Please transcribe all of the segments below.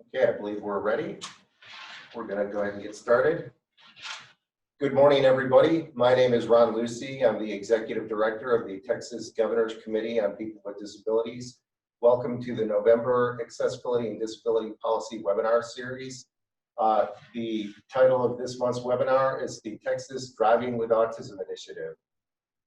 Okay, I believe we're ready. We're going to go ahead and get started. Good morning, everybody. My name is Ron Lucy. I'm the Executive Director of the Texas Governor's Committee on People with Disabilities. Welcome to the November Accessibility and Disability Policy Webinar Series. The title of this month's webinar is the Texas Driving with Autism Initiative.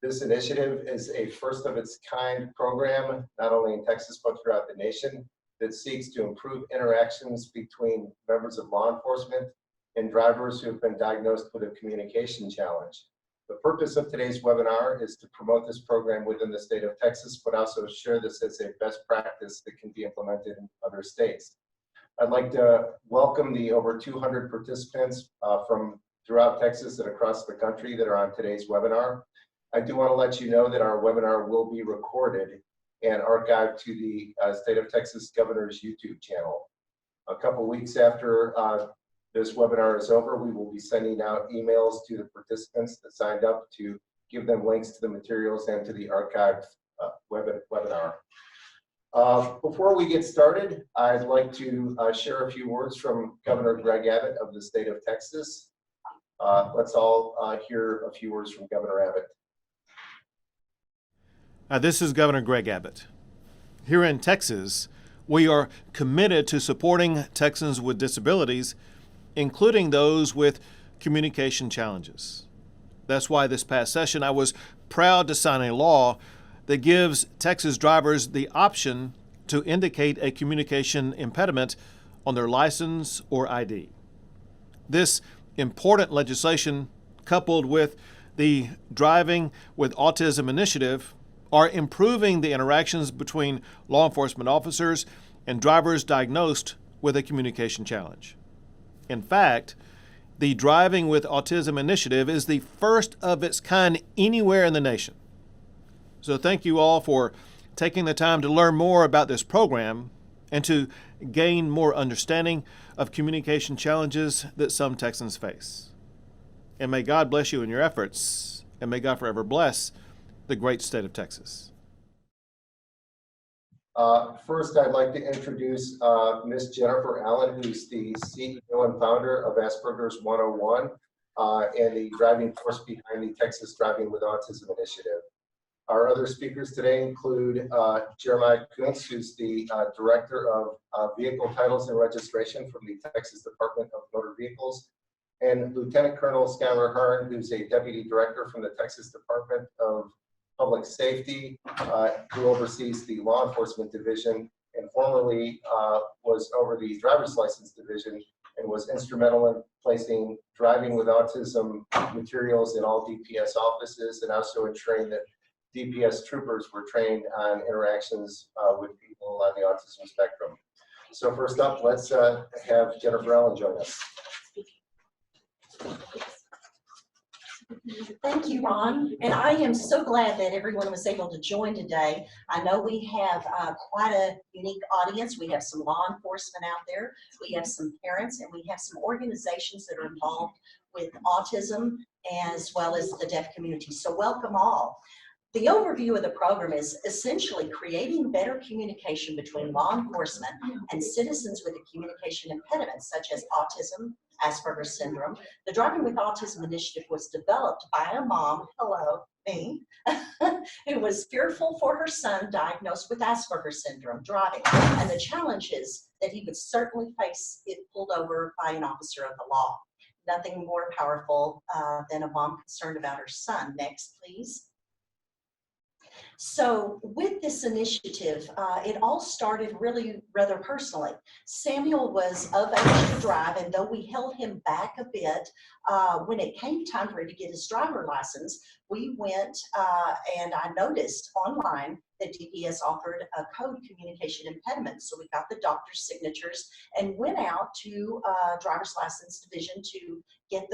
This initiative is a first of its kind program, not only in Texas, but throughout the nation, that seeks to improve interactions between members of law enforcement and drivers who have been diagnosed with a communication challenge. The purpose of today's webinar is to promote this program within the state of Texas, but also share this as a best practice that can be implemented in other states. I'd like to welcome the over 200 participants from throughout Texas and across the country that are on today's webinar. I do want to let you know that our webinar will be recorded and archived to the State of Texas Governor's YouTube channel. A couple weeks after this webinar is over, we will be sending out emails to the participants that signed up to give them links to the materials and to the archived webinar. Before we get started, I'd like to share a few words from Governor Greg Abbott of the state of Texas. Let's all hear a few words from Governor Abbott. This is Governor Greg Abbott. Here in Texas, we are committed to supporting Texans with disabilities, including those with communication challenges. That's why this past session I was proud to sign a law that gives Texas drivers the option to indicate a communication impediment on their license or ID. This important legislation, coupled with the Driving with Autism Initiative, are improving the interactions between law enforcement officers and drivers diagnosed with a communication challenge. In fact, the Driving with Autism Initiative is the first of its kind anywhere in the nation. So thank you all for taking the time to learn more about this program and to gain more understanding of communication challenges that some Texans face. And may God bless you in your efforts, and may God forever bless the great state of Texas. First, I'd like to introduce Ms. Jennifer Allen, who's the CEO and founder of Aspergers101 and the driving force behind the Texas Driving with Autism Initiative. Our other speakers today include Jeremiah Kuntz, who's the Director of Vehicle Titles and Registration from the Texas Department of Motor Vehicles, and Lieutenant Colonel Skylor Hearn, who's a Deputy Director from the Texas Department of Public Safety, who oversees the Law Enforcement Division and formerly was over the Driver's License Division and was instrumental in placing driving with autism materials in all DPS offices, and also ensuring that DPS troopers were trained on interactions with people on the autism spectrum. So first up, let's have Jennifer Allen join us. Thank you, Ron. And I am so glad that everyone was able to join today. I know we have quite a unique audience. We have some law enforcement out there. We have some parents, and we have some organizations that are involved with autism as well as the deaf community. So welcome all. The overview of the program is essentially creating better communication between law enforcement and citizens with a communication impediment, such as autism, Asperger's syndrome. The Driving with Autism Initiative was developed by a mom, hello, me, who was fearful for her son diagnosed with Asperger's syndrome driving, and the challenges that he would certainly face if pulled over by an officer of the law. Nothing more powerful than a mom concerned about her son. Next, please. So with this initiative, it all started really rather personally. Samuel was of age to drive, and though we held him back a bit, when it came time for him to get his driver's license, we went and I noticed online that DPS offered a code communication impediment. So we got the doctor's signatures and went out to driver's license division to get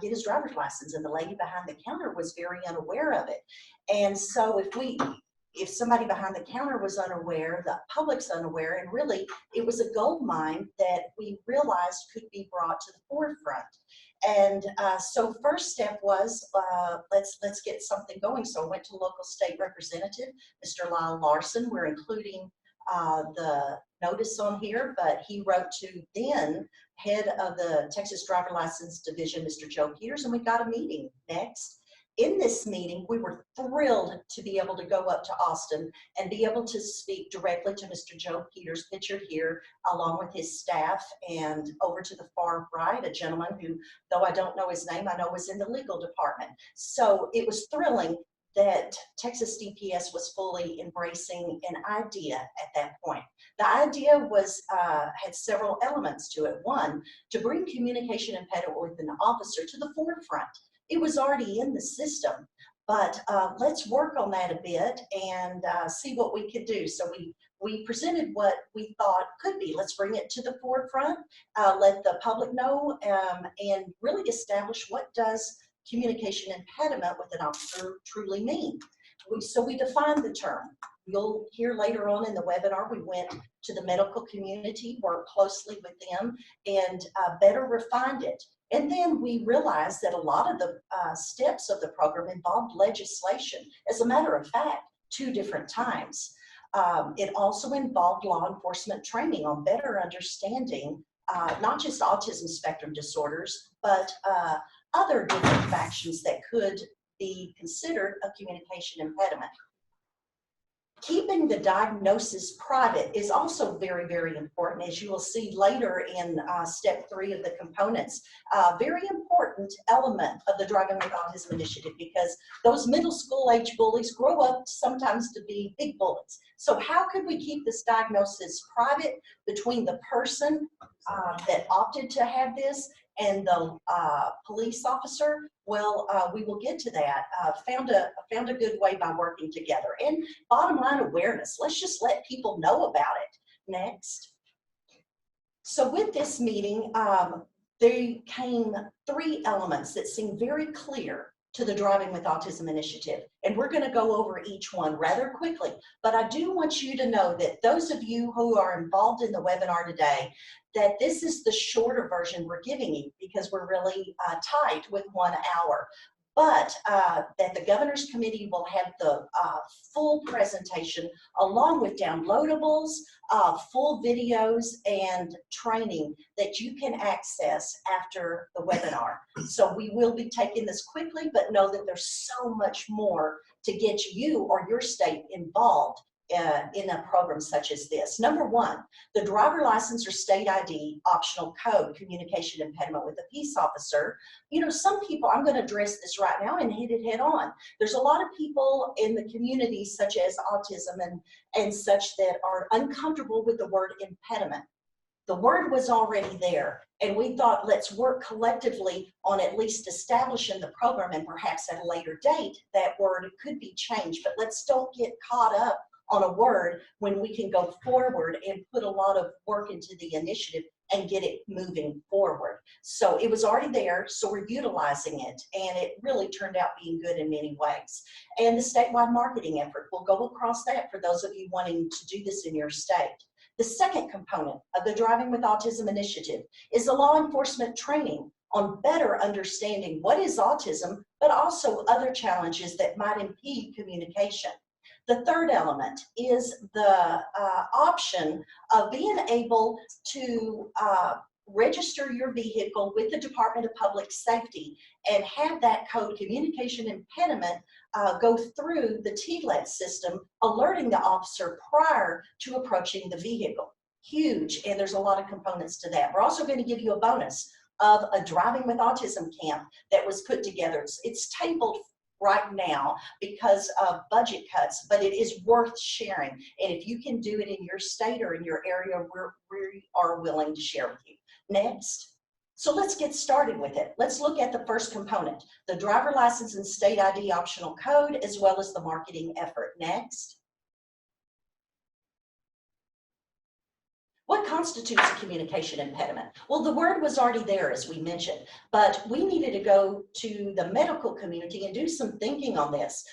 his driver's license. And the lady behind the counter was very unaware of it. And so if somebody behind the counter was unaware, the public's unaware, and really it was a gold mine that we realized could be brought to the forefront. And so first step was, let's get something going. So I went to local state representative, Mr. Lyle Larson. We're including the notice on here, but he wrote to then head of the Texas Driver License Division, Mr. Joe Peters, and we got a meeting next. In this meeting, we were thrilled to be able to go up to Austin and be able to speak directly to Mr. Joe Peters, pictured here, along with his staff, and over to the far right, a gentleman who, though I don't know his name, I know was in the legal department. So it was thrilling that Texas DPS was fully embracing an idea at that point. The idea was had several elements to it. One, to bring communication impediment with an officer to the forefront. It was already in the system, but let's work on that a bit and see what we could do. So we presented what we thought could be. Let's bring it to the forefront, let the public know, and really establish what does communication impediment with an officer truly mean. So we defined the term. You'll hear later on in the webinar, we went to the medical community, worked closely with them, and better refined it. And then we realized that a lot of the steps of the program involved legislation. As a matter of fact, 2 different times. It also involved law enforcement training on better understanding not just autism spectrum disorders, but other different factions that could be considered a communication impediment. Keeping the diagnosis private is also very, very important, as you will see later in step 3 of the components. Very important element of the Driving with Autism Initiative, because those middle school age bullies grow up sometimes to be big bullies. So how could we keep this diagnosis private between the person that opted to have this and the police officer? Well, we will get to that. Found a good way by working together. And bottom line, awareness. Let's just let people know about it. Next. So with this meeting, there came 3 elements that seem very clear to the Driving with Autism Initiative. And we're going to go over each one rather quickly. But I do want you to know that those of you who are involved in the webinar today, that this is the shorter version we're giving you because we're really tight with 1 hour. But that the Governor's Committee will have the full presentation along with downloadables, full videos, and training that you can access after the webinar. So we will be taking this quickly, but know that there's so much more to get you or your state involved in a program such as this. Number 1, the driver license or state ID optional code, communication impediment with a peace officer. You know, some people, I'm going to address this right now and hit it head on. There's a lot of people in the community, such as autism and such, that are uncomfortable with the word impediment. The word was already there, and we thought, let's work collectively on at least establishing the program, and perhaps at a later date, that word could be changed. But let's don't get caught up on a word when we can go forward and put a lot of work into the initiative and get it moving forward. So it was already there, so we're utilizing it, and it really turned out being good in many ways. And the statewide marketing effort, we'll go across that for those of you wanting to do this in your state. The second component of the Driving with Autism Initiative is the law enforcement training on better understanding what is autism, but also other challenges that might impede communication. The third element is the option of being able to register your vehicle with the Department of Public Safety and have that code, communication impediment, go through the TLET system, alerting the officer prior to approaching the vehicle. Huge, and there's a lot of components to that. We're also going to give you a bonus of a Driving with Autism camp that was put together. It's tabled right now because of budget cuts, but it is worth sharing. And if you can do it in your state or in your area, we are willing to share with you. Next. So let's get started with it. Let's look at the first component, the driver license and state ID optional code, as well as the marketing effort. Next. What constitutes a communication impediment? Well, the word was already there, as we mentioned, but we needed to go to the medical community and do some thinking on this.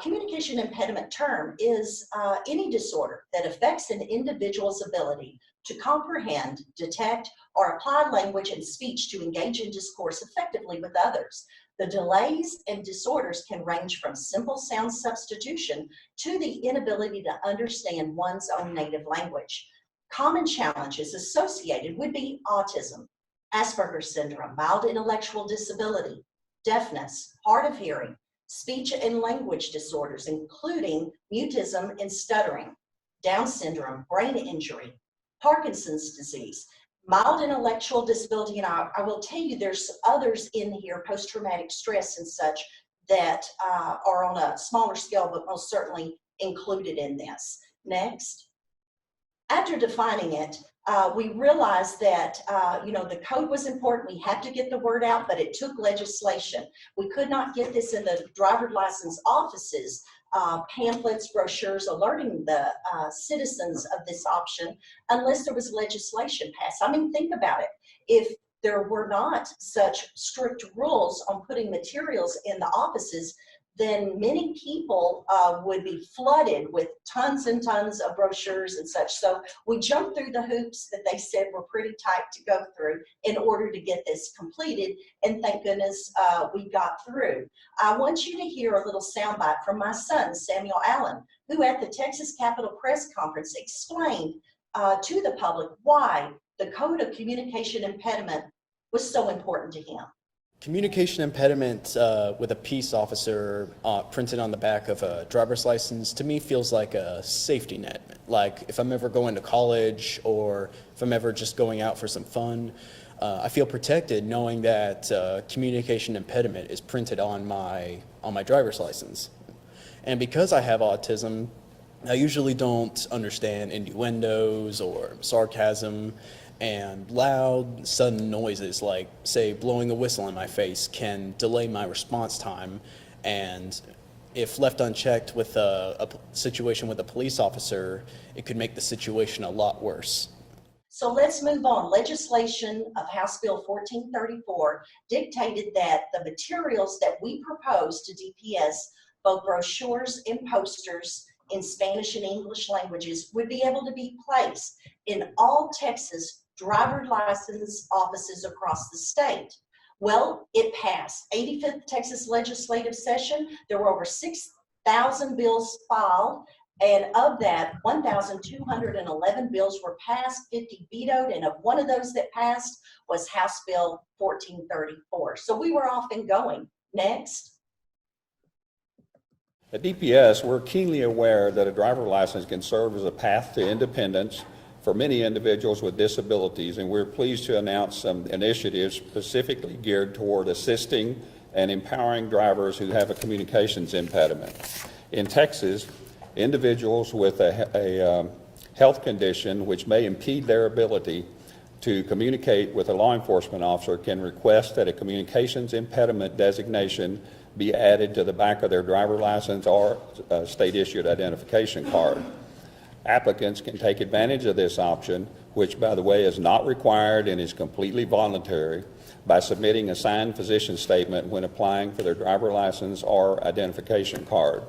Communication impediment term is any disorder that affects an individual's ability to comprehend, detect, or apply language and speech to engage in discourse effectively with others. The delays and disorders can range from simple sound substitution to the inability to understand one's own native language. Common challenges associated would be autism, Asperger's syndrome, mild intellectual disability, deafness, hard of hearing, speech and language disorders, including mutism and stuttering, Down syndrome, brain injury, Parkinson's disease, mild intellectual disability, and I will tell you there's others in here, post-traumatic stress and such, that are on a smaller scale, but most certainly included in this. Next. After defining it, we realized that the code was important. We had to get the word out, but it took legislation. We could not get this in the driver's license offices, pamphlets, brochures alerting the citizens of this option unless there was legislation passed. I mean, think about it. If there were not such strict rules on putting materials in the offices, then many people would be flooded with tons and tons of brochures and such. So we jumped through the hoops that they said were pretty tight to go through in order to get this completed, and thank goodness we got through. I want you to hear a little soundbite from my son, Samuel Allen, who at the Texas Capitol Press Conference explained to the public why the Code of Communication Impediment was so important to him. Communication impediment with a peace officer printed on the back of a driver's license to me feels like a safety net. Like if I'm ever going to college or if I'm ever just going out for some fun, I feel protected knowing that communication impediment is printed on my driver's license. And because I have autism, I usually don't understand innuendos or sarcasm, and loud, sudden noises like, say, blowing a whistle in my face can delay my response time, and if left unchecked with a situation with a police officer, it could make the situation a lot worse. So let's move on. Legislation of House Bill 1434 dictated that the materials that we proposed to DPS, both brochures and posters in Spanish and English languages, would be able to be placed in all Texas driver's license offices across the state. Well, it passed. 85th Texas legislative session, there were over 6,000 bills filed, and of that, 1,211 bills were passed, 50 vetoed, and of one of those that passed was House Bill 1434. So we were off and going. Next. At DPS, we're keenly aware that a driver's license can serve as a path to independence for many individuals with disabilities, and we're pleased to announce some initiatives specifically geared toward assisting and empowering drivers who have a communications impediment. In Texas, individuals with a health condition which may impede their ability to communicate with a law enforcement officer can request that a communications impediment designation be added to the back of their driver's license or state-issued identification card. Applicants can take advantage of this option, which, by the way, is not required and is completely voluntary, by submitting a signed physician statement when applying for their driver's license or identification card.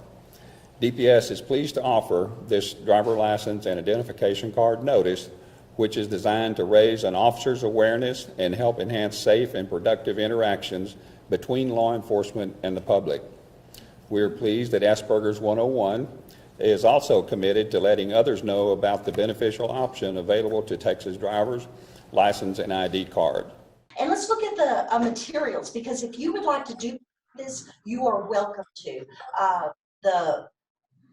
DPS is pleased to offer this driver's license and identification card notice, which is designed to raise an officer's awareness and help enhance safe and productive interactions between law enforcement and the public. We are pleased that Aspergers101 is also committed to letting others know about the beneficial option available to Texas drivers, license and ID card. And let's look at the materials, because if you would like to do this, you are welcome to.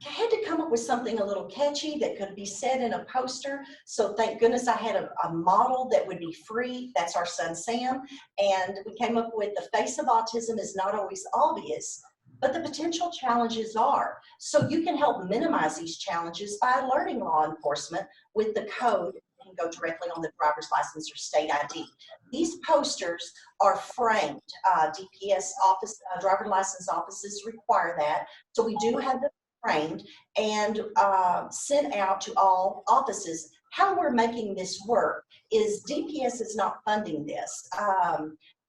I had to come up with something a little catchy that could be said in a poster. So thank goodness I had a model that would be free. That's our son, Sam. And we came up with the face of autism is not always obvious, but the potential challenges are. So you can help minimize these challenges by alerting law enforcement with the code and go directly on the driver's license or state ID. These posters are framed. DPS office, driver's license offices require that. So we do have them framed and sent out to all offices. How we're making this work is DPS is not funding this.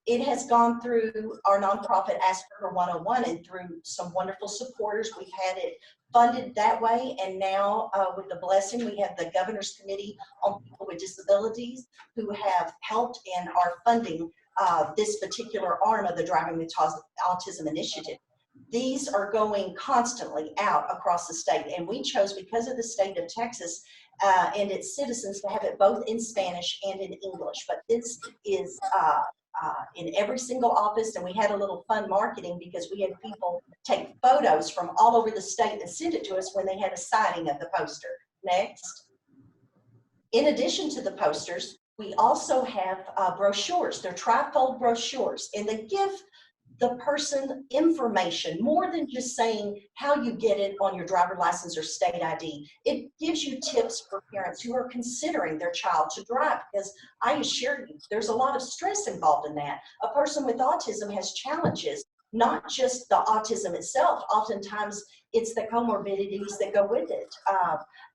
It has gone through our nonprofit Asperger101 and through some wonderful supporters. We've had it funded that way, and now with the blessing, we have the Governor's Committee on People with Disabilities who have helped and are funding this particular arm of the Driving with Autism Initiative. These are going constantly out across the state, and we chose, because of the state of Texas and its citizens, to have it both in Spanish and in English. But this is in every single office, and we had a little fun marketing because we had people take photos from all over the state and send it to us when they had a signing of the poster. Next. In addition to the posters, we also have brochures. They're trifold brochures, and they give the person information more than just saying how you get it on your driver license or state ID. It gives you tips for parents who are considering their child to drive, because I assure you, there's a lot of stress involved in that. A person with autism has challenges, not just the autism itself. Oftentimes, it's the comorbidities that go with it.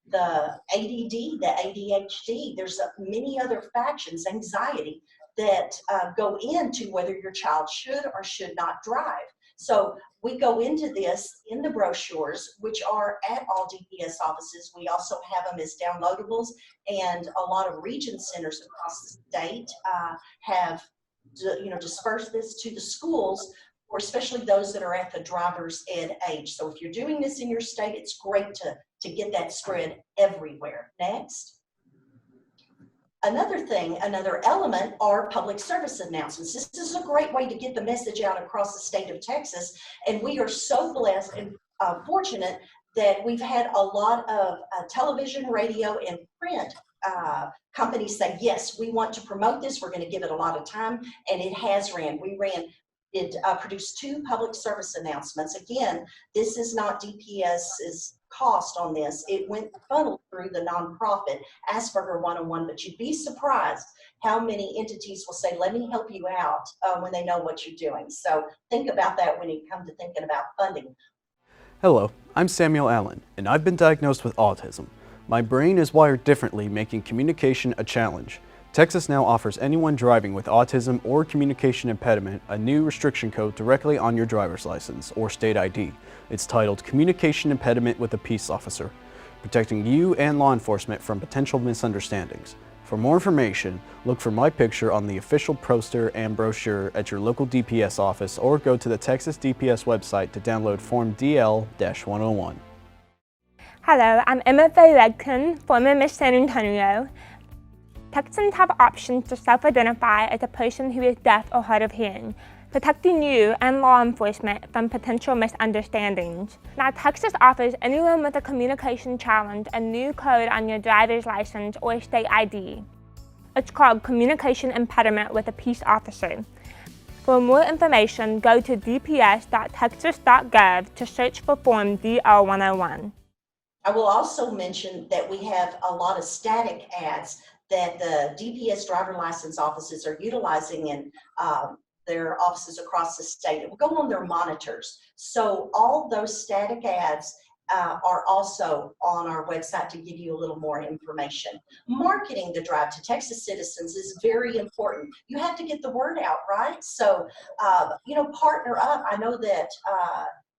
The ADD, the ADHD, there's many other factions, anxiety, that go into whether your child should or should not drive. So we go into this in the brochures, which are at all DPS offices. We also have them as downloadables, and a lot of region centers across the state have dispersed this to the schools, or especially those that are at the driver's ed age. So if you're doing this in your state, it's great to get that spread everywhere. Next. Another element are public service announcements. This is a great way to get the message out across the state of Texas, and we are so blessed and fortunate that we've had a lot of television, radio, and print companies say, yes, we want to promote this, we're going to give it a lot of time, and it has ran. It produced 2 public service announcements. Again, this is not DPS's cost on this. It went funneled through the nonprofit Asperger101, but you'd be surprised how many entities will say, let me help you out when they know what you're doing. So think about that when you come to thinking about funding. Hello, I'm Samuel Allen, and I've been diagnosed with autism. My brain is wired differently, making communication a challenge. Texas now offers anyone driving with autism or communication impediment a new restriction code directly on your driver's license or state ID. It's titled Communication Impediment with a Peace Officer, protecting you and law enforcement from potential misunderstandings. For more information, look for my picture on the official poster and brochure at your local DPS office, or go to the Texas DPS website to download Form DL-101. Hello, I'm Emma Faye Redkin, former Miss San Antonio. Texans have options to self-identify as a person who is deaf or hard of hearing, protecting you and law enforcement from potential misunderstandings. Now, Texas offers anyone with a communication challenge a new code on your driver's license or state ID. It's called Communication Impediment with a Peace Officer. For more information, go to dps.texas.gov to search for Form DL-101. I will also mention that we have a lot of static ads that the DPS driver license offices are utilizing in their offices across the state. It will go on their monitors. So all those static ads are also on our website to give you a little more information. Marketing the Drive to Texas citizens is very important. You have to get the word out, right? So, partner up. I know that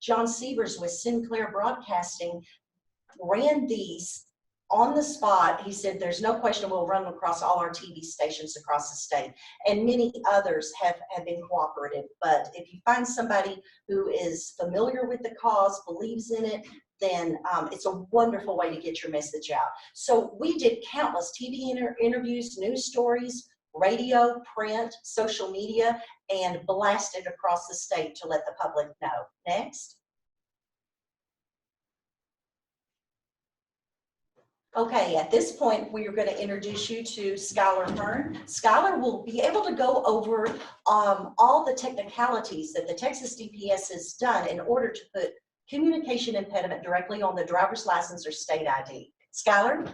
John Sievers with Sinclair Broadcasting ran these on the spot. He said, there's no question we'll run across all our TV stations across the state. And many others have been cooperative. But if you find somebody who is familiar with the cause, believes in it, then it's a wonderful way to get your message out. So we did countless TV interviews, news stories, radio, print, social media, and blasted across the state to let the public know. Next. Okay, at this point, we are going to introduce you to Skylor Hearn. Skylor will be able to go over all the technicalities that the Texas DPS has done in order to put communication impediment directly on the driver's license or state ID. Skylor?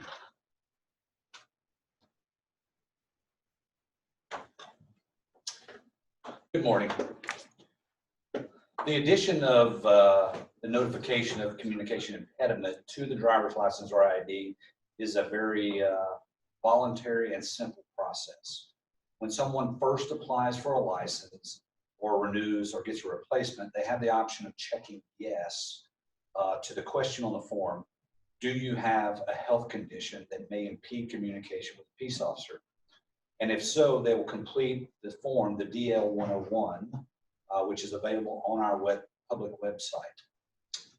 Good morning. The addition of the notification of communication impediment to the driver's license or ID is a very voluntary and simple process. When someone first applies for a license or renews or gets a replacement, they have the option of checking yes to the question on the form. Do you have a health condition that may impede communication with a peace officer? And if so, they will complete the form, the DL101, which is available on our public website.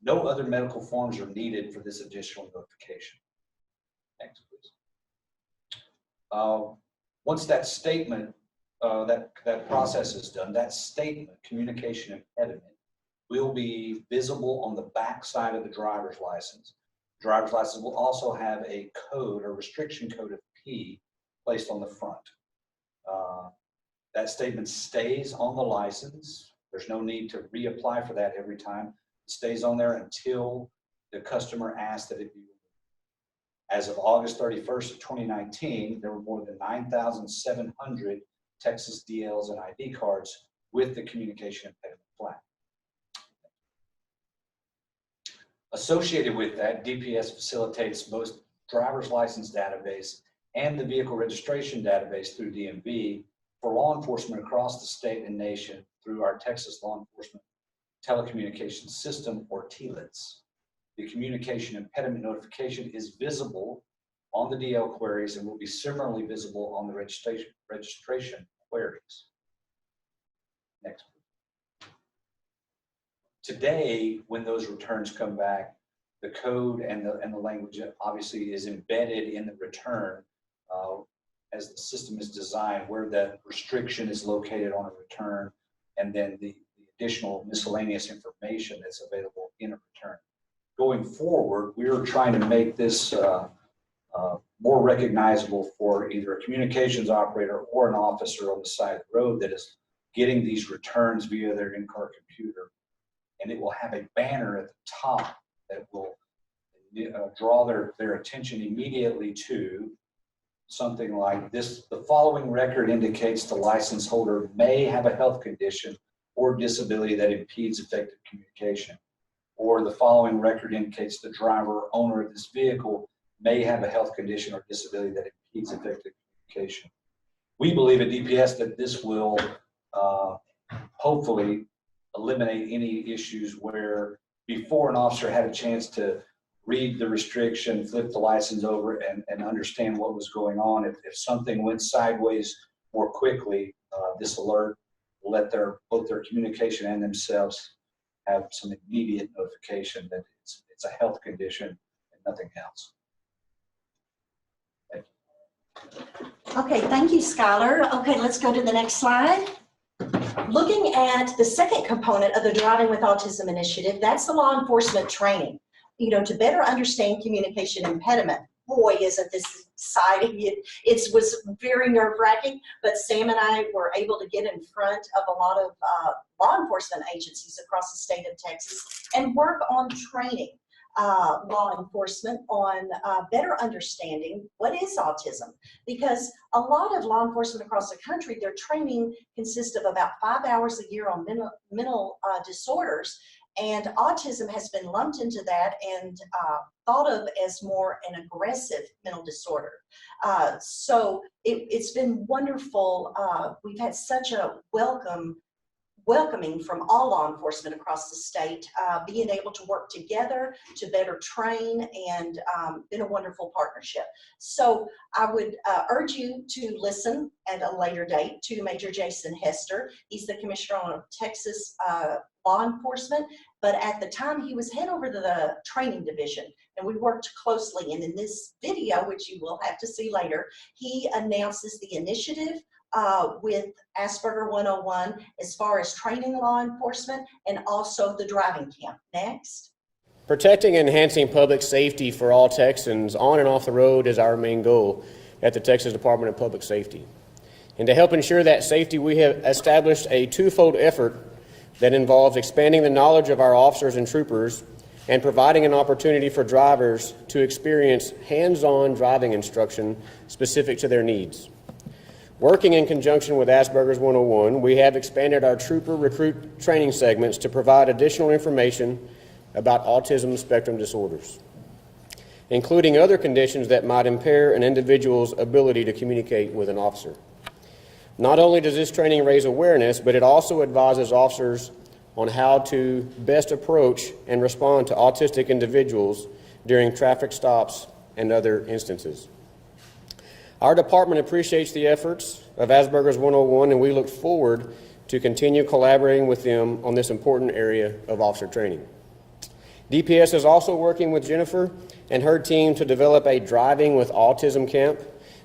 No other medical forms are needed for this additional notification. Next, please. Once that statement, that process is done, that statement, communication impediment, will be visible on the back side of the driver's license. Driver's license will also have a code or restriction code of P placed on the front. That statement stays on the license. There's no need to reapply for that every time. It stays on there until the customer asks that it be removed. As of August 31st of 2019, there were more than 9,700 Texas DLs and ID cards with the communication impediment flag. Associated with that, DPS facilitates both driver's license database and the vehicle registration database through DMV for law enforcement across the state and nation through our Texas Law Enforcement Telecommunications System, or TLITS. The communication impediment notification is visible on the DL queries and will be similarly visible on the registration queries. Next. Today, when those returns come back, the code and the language obviously is embedded in the return as the system is designed, where the restriction is located on a return, and then the additional miscellaneous information that's available in a return. Going forward, we are trying to make this more recognizable for either a communications operator or an officer on the side of the road that is getting these returns via their in-car computer. And it will have a banner at the top that will draw their attention immediately to something like this. The following record indicates the license holder may have a health condition or disability that impedes effective communication. Or the following record indicates the driver or owner of this vehicle may have a health condition or disability that impedes effective communication. We believe at DPS that this will hopefully eliminate any issues where before an officer had a chance to read the restriction, flip the license over, and understand what was going on. If something went sideways more quickly, this alert will let both their communication and themselves have some immediate notification that it's a health condition and nothing else. Thank you. Okay, thank you, Skylor. Okay, let's go to the next slide. Looking at the second component of the Driving with Autism Initiative, that's the law enforcement training. You know, to better understand communication impediment. Boy, isn't this exciting. It was very nerve-wracking, but Sam and I were able to get in front of a lot of law enforcement agencies across the state of Texas and work on training law enforcement on better understanding what is autism. Because a lot of law enforcement across the country, their training consists of about 5 hours a year on mental disorders. And autism has been lumped into that and thought of as more an aggressive mental disorder. So it's been wonderful. We've had such a welcoming from all law enforcement across the state, being able to work together to better train, and been a wonderful partnership. So I would urge you to listen at a later date to Major Jason Hester. He's the Commissioner of Texas Law Enforcement, but at the time he was head over to the training division, and we worked closely. And in this video, which you will have to see later, he announces the initiative with Asperger101 as far as training law enforcement and also the driving camp. Next. Protecting and enhancing public safety for all Texans on and off the road is our main goal at the Texas Department of Public Safety. And to help ensure that safety, we have established a twofold effort that involves expanding the knowledge of our officers and troopers and providing an opportunity for drivers to experience hands-on driving instruction specific to their needs. Working in conjunction with Aspergers101, we have expanded our trooper recruit training segments to provide additional information about autism spectrum disorders, including other conditions that might impair an individual's ability to communicate with an officer. Not only does this training raise awareness, but it also advises officers on how to best approach and respond to autistic individuals during traffic stops and other instances. Our department appreciates the efforts of Aspergers101, and we look forward to continue collaborating with them on this important area of officer training. DPS is also working with Jennifer and her team to develop a Driving with Autism Camp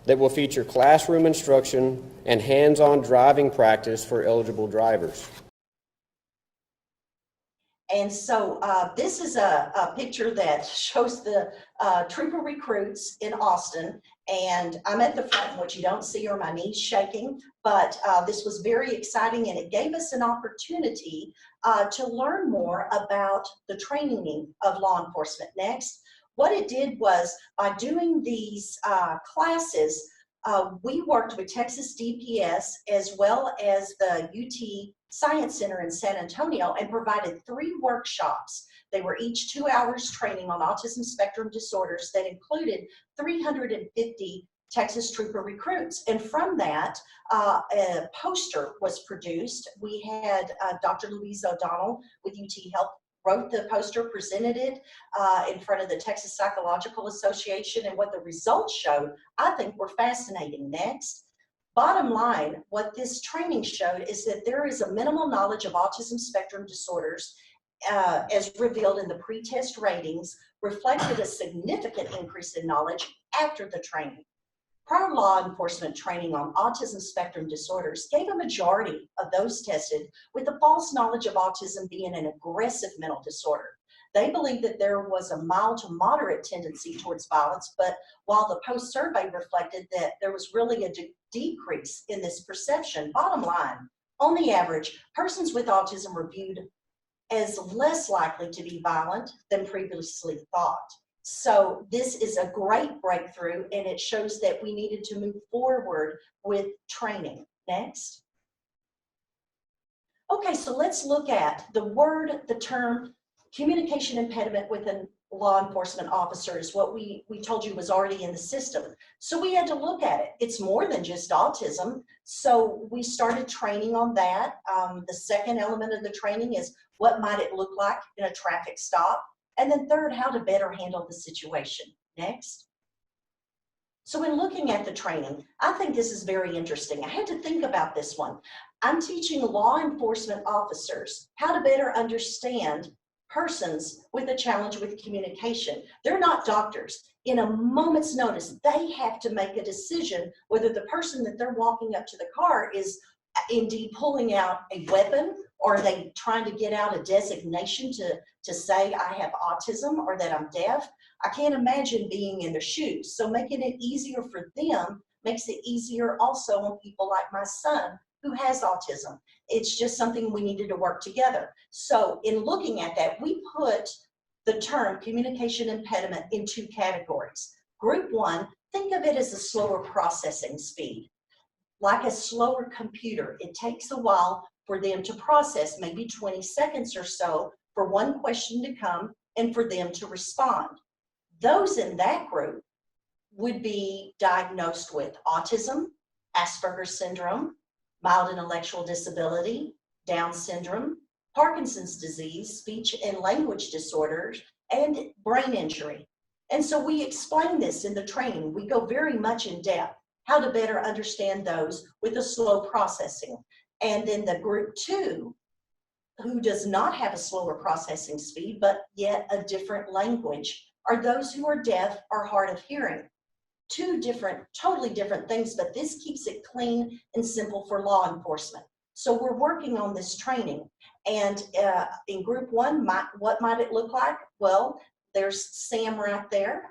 that will feature classroom instruction and hands-on driving practice for eligible drivers. And so this is a picture that shows the trooper recruits in Austin. And I'm at the front, and what you don't see are my knees shaking, but this was very exciting, and it gave us an opportunity to learn more about the training of law enforcement. Next, what it did was, by doing these classes, we worked with Texas DPS as well as the UT Science Center in San Antonio and provided 3 workshops. They were each 2 hours training on autism spectrum disorders that included 350 Texas trooper recruits. And from that, a poster was produced. We had Dr. Louise O'Donnell with UT Health wrote the poster, presented it in front of the Texas Psychological Association, and what the results showed, I think, were fascinating. Next. Bottom line, what this training showed is that there is a minimal knowledge of autism spectrum disorders, as revealed in the pre-test ratings, reflected a significant increase in knowledge after the training. Prior law enforcement training on autism spectrum disorders gave a majority of those tested with the false knowledge of autism being an aggressive mental disorder. They believed that there was a mild to moderate tendency towards violence, but while the post-survey reflected that there was really a decrease in this perception, bottom line, on the average, persons with autism were viewed as less likely to be violent than previously thought. So this is a great breakthrough, and it shows that we needed to move forward with training. Next. Okay, so let's look at the term communication impediment within law enforcement officers. What we told you was already in the system. So we had to look at it. It's more than just autism. So we started training on that. The second element of the training is, what might it look like in a traffic stop? And then third, how to better handle the situation. Next. So in looking at the training, I think this is very interesting. I had to think about this one. I'm teaching law enforcement officers how to better understand persons with a challenge with communication. They're not doctors. In a moment's notice, they have to make a decision whether the person that they're walking up to the car is indeed pulling out a weapon, or are they trying to get out a designation to say I have autism or that I'm deaf. I can't imagine being in their shoes. So making it easier for them makes it easier also on people like my son who has autism. It's just something we needed to work together. So in looking at that, we put the term communication impediment in 2 categories. Group 1, think of it as a slower processing speed. Like a slower computer, it takes a while for them to process, maybe 20 seconds or so, for one question to come and for them to respond. Those in that group would be diagnosed with autism, Asperger's syndrome, mild intellectual disability, Down syndrome, Parkinson's disease, speech and language disorders, and brain injury. And so we explain this in the training. We go very much in depth how to better understand those with a slow processing. And then the group 2, who does not have a slower processing speed, but yet a different language, are those who are deaf or hard of hearing. 2 different, totally different things, but this keeps it clean and simple for law enforcement. So we're working on this training. And in group 1, what might it look like? Well, there's Sam right there,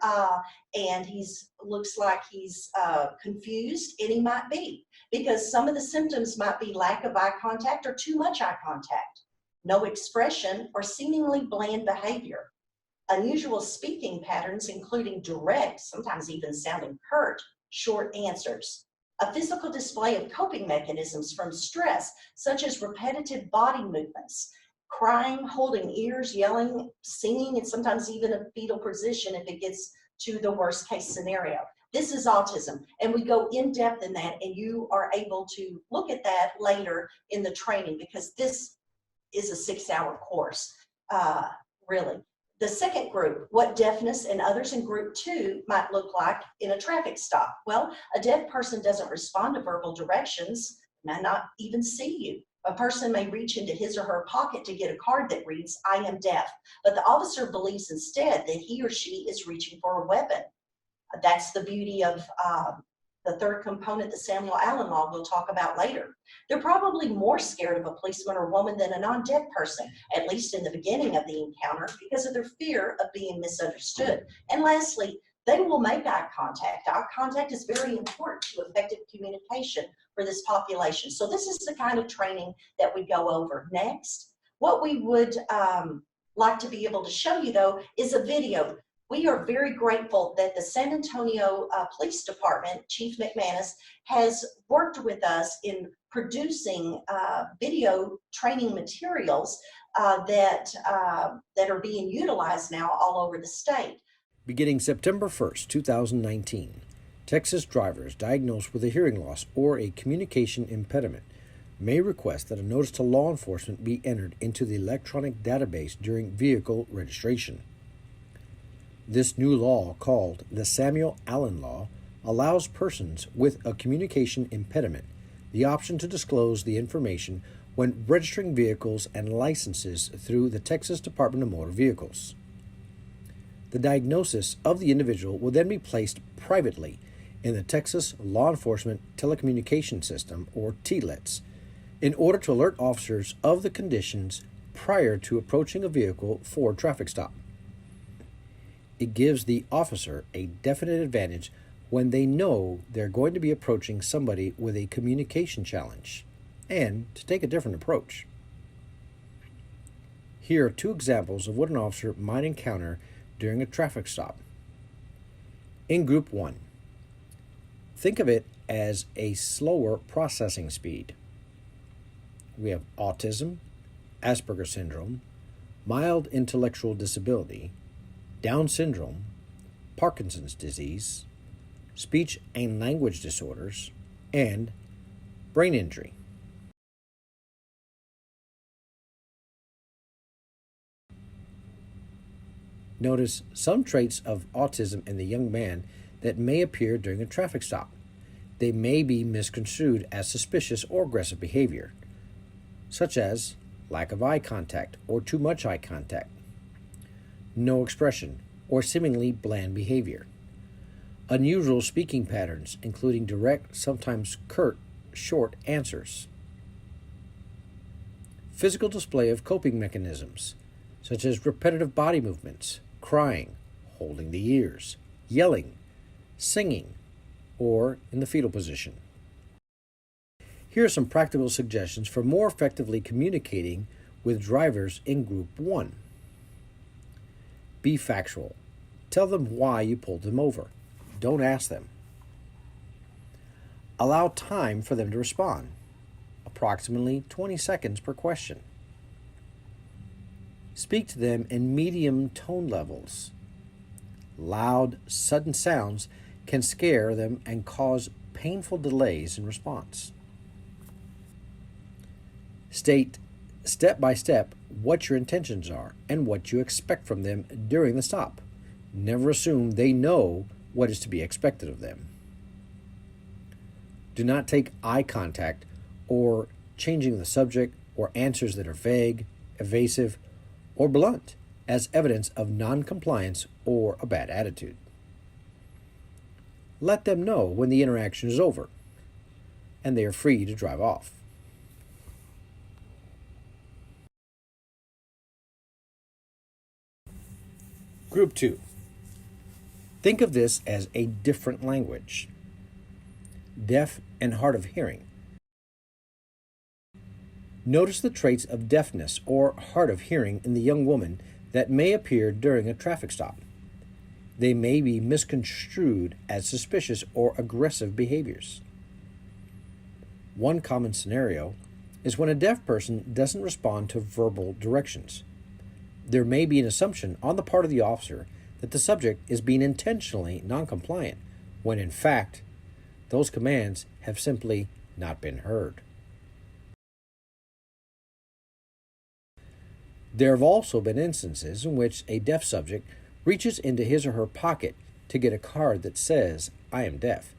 and looks like he's confused, and he might be, because some of the symptoms might be lack of eye contact or too much eye contact, no expression, or seemingly bland behavior. Unusual speaking patterns, including direct, sometimes even sounding curt, short answers. A physical display of coping mechanisms from stress, such as repetitive body movements, crying, holding ears, yelling, singing, and sometimes even a fetal position if it gets to the worst case scenario. This is autism, and we go in depth in that, and you are able to look at that later in the training, because this is a 6-hour course, really. The second group, what deafness and others in group 2 might look like in a traffic stop. Well, a deaf person doesn't respond to verbal directions, may not even see you. A person may reach into his or her pocket to get a card that reads, "I am deaf," but the officer believes instead that he or she is reaching for a weapon. That's the beauty of the third component, the Samuel Allen law, we'll talk about later. They're probably more scared of a policeman or woman than a non-deaf person, at least in the beginning of the encounter, because of their fear of being misunderstood. And lastly, they will make eye contact. Eye contact is very important to effective communication for this population. So this is the kind of training that we go over. Next, what we would like to be able to show you, though, is a video. We are very grateful that the San Antonio Police Department, Chief McManus, has worked with us in producing video training materials that are being utilized now all over the state. Beginning September 1st, 2019, Texas drivers diagnosed with a hearing loss or a communication impediment may request that a notice to law enforcement be entered into the electronic database during vehicle registration. This new law, called the Samuel Allen Law, allows persons with a communication impediment the option to disclose the information when registering vehicles and licenses through the Texas Department of Motor Vehicles. The diagnosis of the individual will then be placed privately in the Texas Law Enforcement Telecommunication System, or TLETS, in order to alert officers of the conditions prior to approaching a vehicle for a traffic stop. It gives the officer a definite advantage when they know they're going to be approaching somebody with a communication challenge, and to take a different approach. Here are 2 examples of what an officer might encounter during a traffic stop. In Group 1, think of it as a slower processing speed. We have autism, Asperger's syndrome, mild intellectual disability, Down syndrome, Parkinson's disease, speech and language disorders, and brain injury. Notice some traits of autism in the young man that may appear during a traffic stop. They may be misconstrued as suspicious or aggressive behavior, such as lack of eye contact or too much eye contact, no expression, or seemingly bland behavior. Unusual speaking patterns, including direct, sometimes curt, short answers. Physical display of coping mechanisms, such as repetitive body movements, crying, holding the ears, yelling, singing, or in the fetal position. Here are some practical suggestions for more effectively communicating with drivers in Group 1. Be factual. Tell them why you pulled them over. Don't ask them. Allow time for them to respond, approximately 20 seconds per question. Speak to them in medium tone levels. Loud, sudden sounds can scare them and cause painful delays in response. State step by step what your intentions are and what you expect from them during the stop. Never assume they know what is to be expected of them. Do not take eye contact or changing the subject or answers that are vague, evasive, or blunt as evidence of non-compliance or a bad attitude. Let them know when the interaction is over and they are free to drive off. Group 2. Think of this as a different language. Deaf and hard of hearing. Notice the traits of deafness or hard of hearing in the young woman that may appear during a traffic stop. They may be misconstrued as suspicious or aggressive behaviors. One common scenario is when a deaf person doesn't respond to verbal directions. There may be an assumption on the part of the officer that the subject is being intentionally non-compliant, when in fact, those commands have simply not been heard. There have also been instances in which a deaf subject reaches into his or her pocket to get a card that says, "I am deaf,"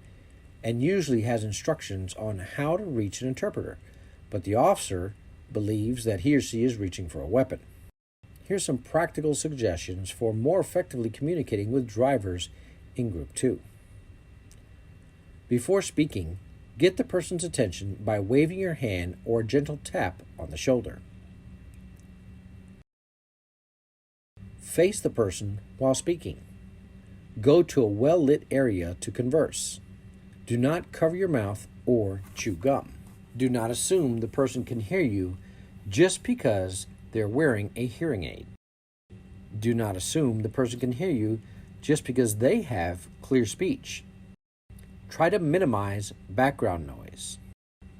and usually has instructions on how to reach an interpreter, but the officer believes that he or she is reaching for a weapon. Here's some practical suggestions for more effectively communicating with drivers in Group 2. Before speaking, get the person's attention by waving your hand or a gentle tap on the shoulder. Face the person while speaking. Go to a well-lit area to converse. Do not cover your mouth or chew gum. Do not assume the person can hear you just because they're wearing a hearing aid. Do not assume the person can hear you just because they have clear speech. Try to minimize background noise.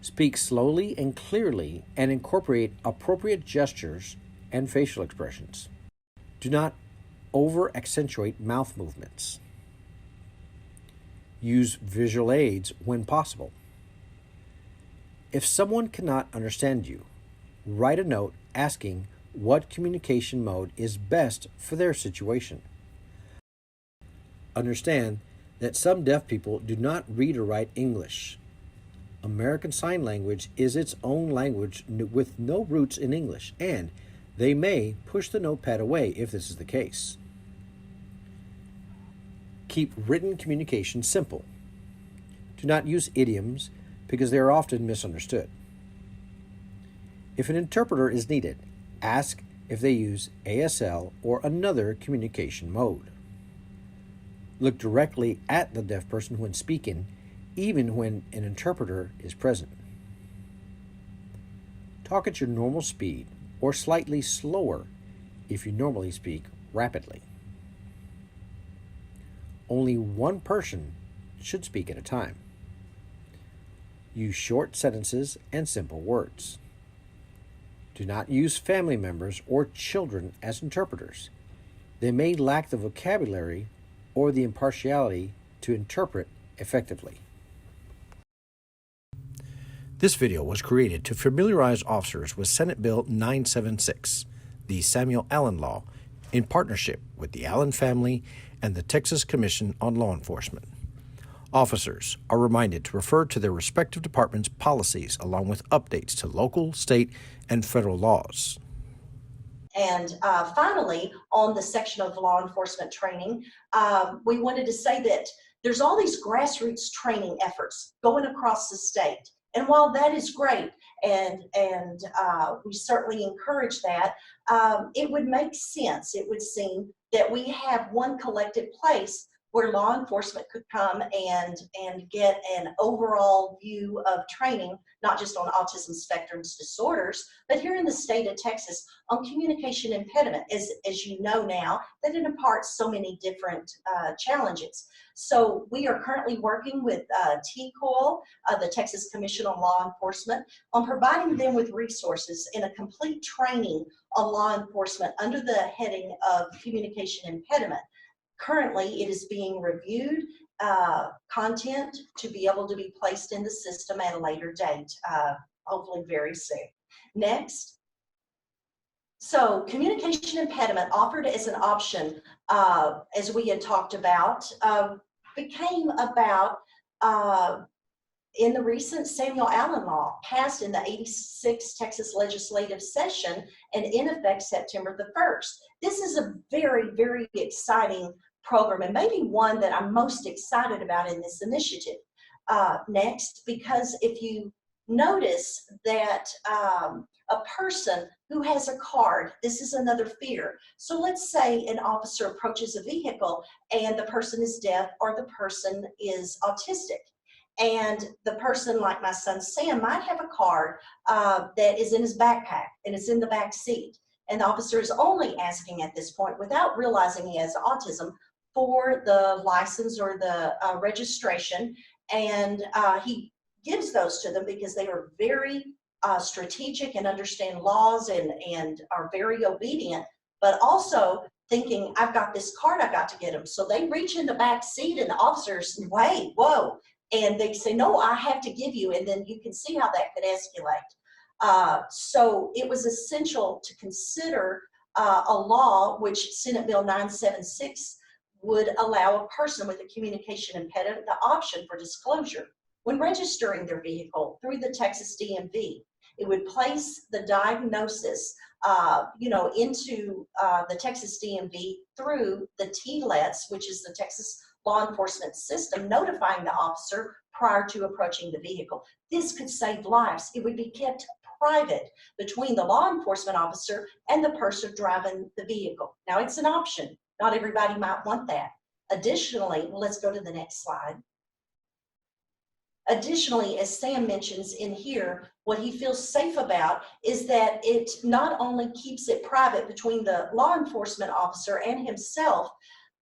Speak slowly and clearly and incorporate appropriate gestures and facial expressions. Do not over-accentuate mouth movements. Use visual aids when possible. If someone cannot understand you, write a note asking what communication mode is best for their situation. Understand that some deaf people do not read or write English. American Sign Language is its own language with no roots in English, and they may push the notepad away if this is the case. Keep written communication simple. Do not use idioms because they are often misunderstood. If an interpreter is needed, ask if they use ASL or another communication mode. Look directly at the deaf person when speaking, even when an interpreter is present. Talk at your normal speed or slightly slower if you normally speak rapidly. Only one person should speak at a time. Use short sentences and simple words. Do not use family members or children as interpreters. They may lack the vocabulary or the impartiality to interpret effectively. This video was created to familiarize officers with Senate Bill 976, the Samuel Allen Law, in partnership with the Allen family and the Texas Commission on Law Enforcement. Officers are reminded to refer to their respective departments' policies along with updates to local, state, and federal laws. And finally, on the section of law enforcement training, we wanted to say that there's all these grassroots training efforts going across the state. And while that is great, and we certainly encourage that, it would make sense, it would seem, that we have one collective place where law enforcement could come and get an overall view of training, not just on autism spectrum disorders, but here in the state of Texas on communication impediment, as you know now, that it imparts so many different challenges. So we are currently working with TCOIL, the Texas Commission on Law Enforcement, on providing them with resources in a complete training on law enforcement under the heading of communication impediment. Currently, it is being reviewed, content to be able to be placed in the system at a later date, hopefully very soon. Next. So communication impediment offered as an option, as we had talked about, became about in the recent Samuel Allen Law passed in the 86th Texas legislative session and in effect September the 1st. This is a very, very exciting program and maybe one that I'm most excited about in this initiative. Next, because if you notice that a person who has a card, this is another fear. So let's say an officer approaches a vehicle and the person is deaf or the person is autistic. And the person, like my son Sam, might have a card that is in his backpack and it's in the back seat. And the officer is only asking at this point, without realizing he has autism, for the license or the registration. And he gives those to them because they are very strategic and understand laws and are very obedient, but also thinking, I've got this card, I've got to get him. So they reach in the back seat and the officers, wait, whoa. And they say, no, I have to give you. And then you can see how that could escalate. So it was essential to consider a law which Senate Bill 976 would allow a person with a communication impediment the option for disclosure when registering their vehicle through the Texas DMV. It would place the diagnosis, into the Texas DMV through the TLETS, which is the Texas law enforcement system, notifying the officer prior to approaching the vehicle. This could save lives. It would be kept private between the law enforcement officer and the person driving the vehicle. Now, it's an option. Not everybody might want that. Additionally, let's go to the next slide. Additionally, as Sam mentions in here, what he feels safe about is that it not only keeps it private between the law enforcement officer and himself,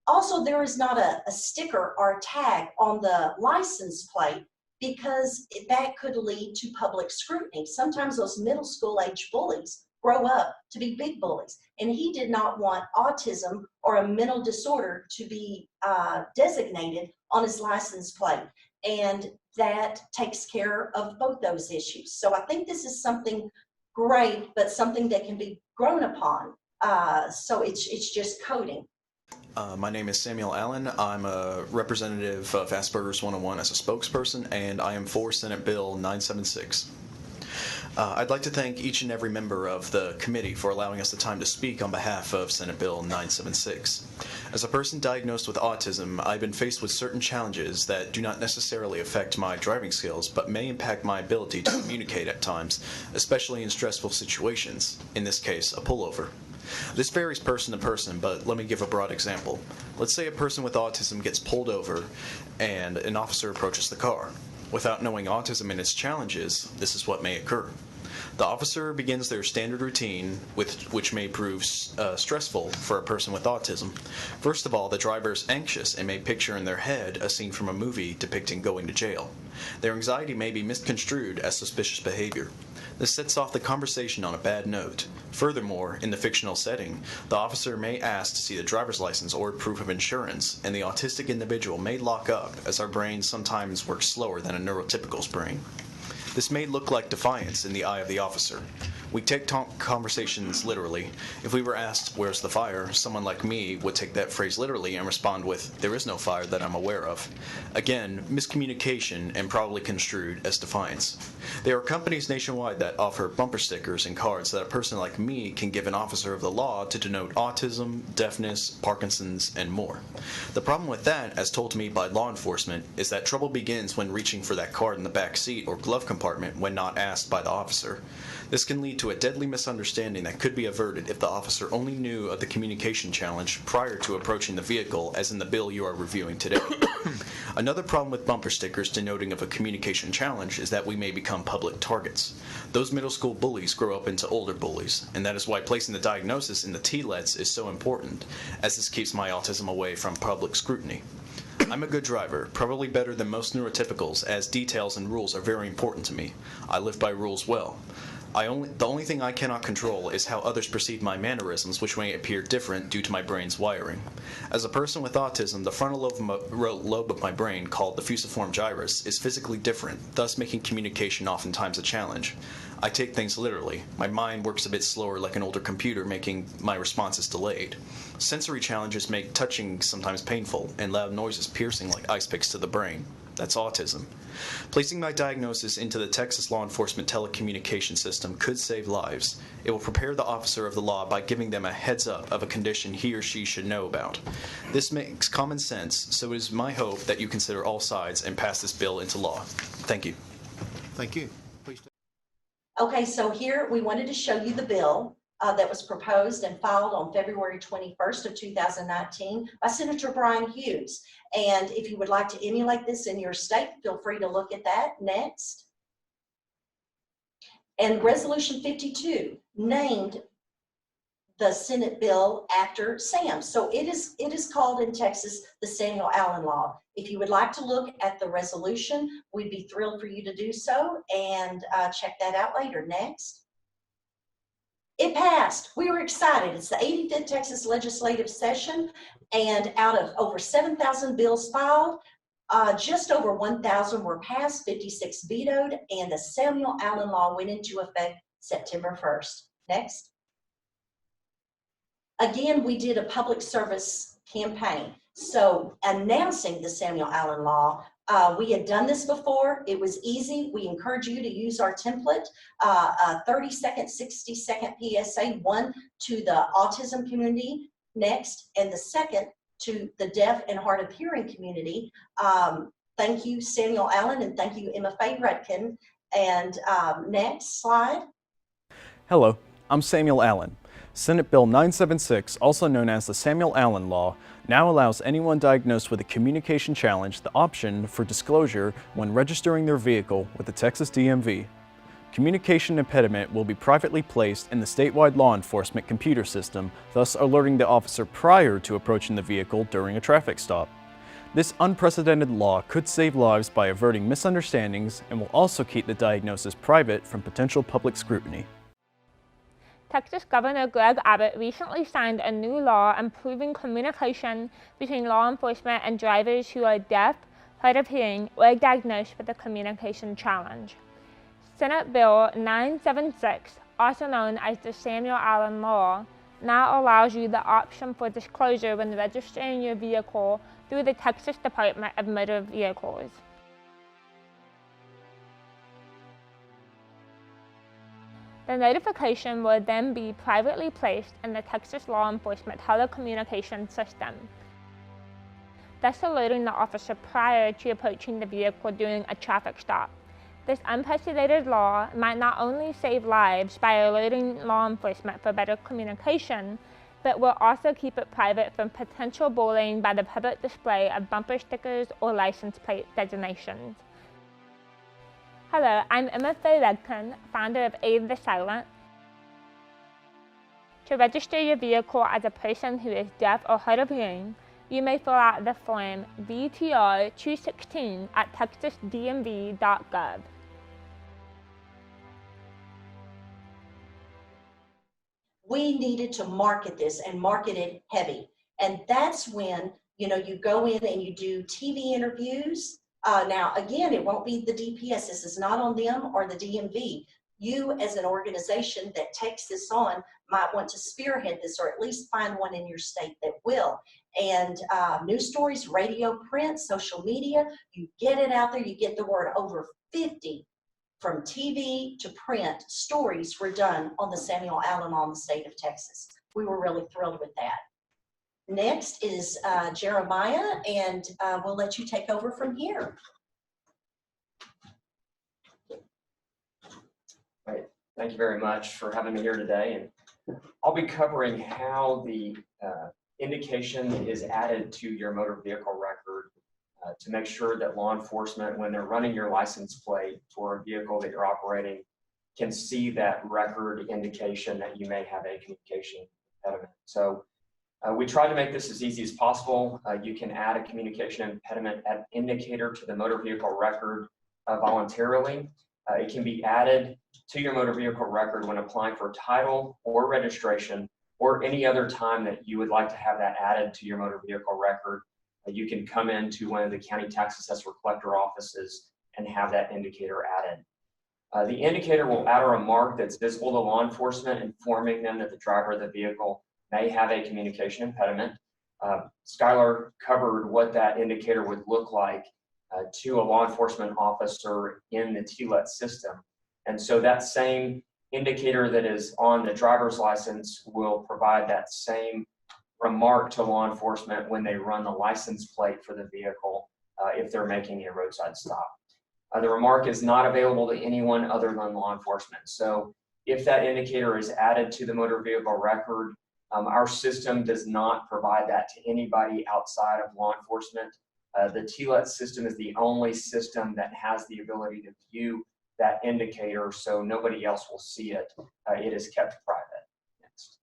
also there is not a sticker or a tag on the license plate, because that could lead to public scrutiny. Sometimes those middle school age bullies grow up to be big bullies, and he did not want autism or a mental disorder to be designated on his license plate. And that takes care of both those issues. So I think this is something great, but something that can be grown upon. So it's just coding. My name is Samuel Allen. I'm a representative of Aspergers101 as a spokesperson, and I am for Senate Bill 976. I'd like to thank each and every member of the committee for allowing us the time to speak on behalf of Senate Bill 976. As a person diagnosed with autism, I've been faced with certain challenges that do not necessarily affect my driving skills, but may impact my ability to communicate at times, especially in stressful situations, in this case, a pullover. This varies person to person, but let me give a broad example. Let's say a person with autism gets pulled over and an officer approaches the car. Without knowing autism and its challenges, this is what may occur. The officer begins their standard routine, which may prove stressful for a person with autism. First of all, the driver is anxious and may picture in their head a scene from a movie depicting going to jail. Their anxiety may be misconstrued as suspicious behavior. This sets off the conversation on a bad note. Furthermore, in the fictional setting, the officer may ask to see the driver's license or proof of insurance, and the autistic individual may lock up, as our brain sometimes works slower than a neurotypical's brain. This may look like defiance in the eye of the officer. We take conversations literally. If we were asked, "Where's the fire?" someone like me would take that phrase literally and respond with, "There is no fire that I'm aware of." Again, miscommunication and probably construed as defiance. There are companies nationwide that offer bumper stickers and cards that a person like me can give an officer of the law to denote autism, deafness, Parkinson's, and more. The problem with that, as told to me by law enforcement, is that trouble begins when reaching for that card in the back seat or glove compartment when not asked by the officer. This can lead to a deadly misunderstanding that could be averted if the officer only knew of the communication challenge prior to approaching the vehicle, as in the bill you are reviewing today. Another problem with bumper stickers denoting of a communication challenge is that we may become public targets. Those middle school bullies grow up into older bullies, and that is why placing the diagnosis in the TLETS is so important, as this keeps my autism away from public scrutiny. I'm a good driver, probably better than most neurotypicals, as details and rules are very important to me. I live by rules well. The only thing I cannot control is how others perceive my mannerisms, which may appear different due to my brain's wiring. As a person with autism, the frontal lobe of my brain, called the fusiform gyrus, is physically different, thus making communication oftentimes a challenge. I take things literally. My mind works a bit slower like an older computer, making my responses delayed. Sensory challenges make touching sometimes painful, and loud noises piercing like ice picks to the brain. That's autism. Placing my diagnosis into the Texas law enforcement telecommunication system could save lives. It will prepare the officer of the law by giving them a heads up of a condition he or she should know about. This makes common sense, so it is my hope that you consider all sides and pass this bill into law. Thank you. Thank you. Please. Okay, so here we wanted to show you the bill that was proposed and filed on February 21st of 2019 by Senator Brian Hughes. And if you would like to emulate this in your state, feel free to look at that next. And Resolution 52 named the Senate bill after Sam. So it is called in Texas the Samuel Allen Law. If you would like to look at the resolution, we'd be thrilled for you to do so, and check that out later. Next. It passed. We were excited. It's the 85th Texas legislative session, and out of over 7,000 bills filed, just over 1,000 were passed, 56 vetoed, and the Samuel Allen Law went into effect September 1st. Next. Again, we did a public service campaign. So announcing the Samuel Allen Law, we had done this before. It was easy. We encourage you to use our template, a 30-second, 60-second PSA, one to the autism community next, and the second to the deaf and hard of hearing community. Thank you, Samuel Allen, and thank you, Emma Faye Rudkin. And next slide. Hello, I'm Samuel Allen. Senate Bill 976, also known as the Samuel Allen Law, now allows anyone diagnosed with a communication challenge the option for disclosure when registering their vehicle with the Texas DMV. Communication impediment will be privately placed in the statewide law enforcement computer system, thus alerting the officer prior to approaching the vehicle during a traffic stop. This unprecedented law could save lives by averting misunderstandings and will also keep the diagnosis private from potential public scrutiny. Texas Governor Greg Abbott recently signed a new law improving communication between law enforcement and drivers who are deaf, hard of hearing, or diagnosed with a communication challenge. Senate Bill 976, also known as the Samuel Allen Law, now allows you the option for disclosure when registering your vehicle through the Texas Department of Motor Vehicles. The notification will then be privately placed in the Texas law enforcement telecommunications system, thus alerting the officer prior to approaching the vehicle during a traffic stop. This unprecedented law might not only save lives by alerting law enforcement for better communication, but will also keep it private from potential bullying by the public display of bumper stickers or license plate designations. Hello, I'm Emma Faye Rudkin, founder of Aid the Silent. To register your vehicle as a person who is deaf or hard of hearing, you may fill out the form VTR 216 at texasdmv.gov. We needed to market this and market it heavy. And that's when, you go in and you do TV interviews. Now, again, it won't be the DPS. This is not on them or the DMV. You as an organization that takes this on might want to spearhead this, or at least find one in your state that will. And news stories, radio, print, social media, you get it out there, you get the word. Over 50 from TV to print stories were done on the Samuel Allen Law in the state of Texas. We were really thrilled with that. Next is Jeremiah, and we'll let you take over from here. Right. Thank you very much for having me here today. And I'll be covering how the indication is added to your motor vehicle record to make sure that law enforcement, when they're running your license plate for a vehicle that you're operating, can see that record indication that you may have a communication impediment. So we try to make this as easy as possible. You can add a communication impediment indicator to the motor vehicle record voluntarily. It can be added to your motor vehicle record when applying for title or registration, or any other time that you would like to have that added to your motor vehicle record. You can come into one of the county tax assessor collector offices and have that indicator added. The indicator will add a remark that's visible to law enforcement, informing them that the driver of the vehicle may have a communication impediment. Skylor covered what that indicator would look like to a law enforcement officer in the TLET system. And so that same indicator that is on the driver's license will provide that same remark to law enforcement when they run the license plate for the vehicle if they're making a roadside stop. The remark is not available to anyone other than law enforcement. So if that indicator is added to the motor vehicle record, our system does not provide that to anybody outside of law enforcement. The TLET system is the only system that has the ability to view that indicator, so nobody else will see it. It is kept private. Next.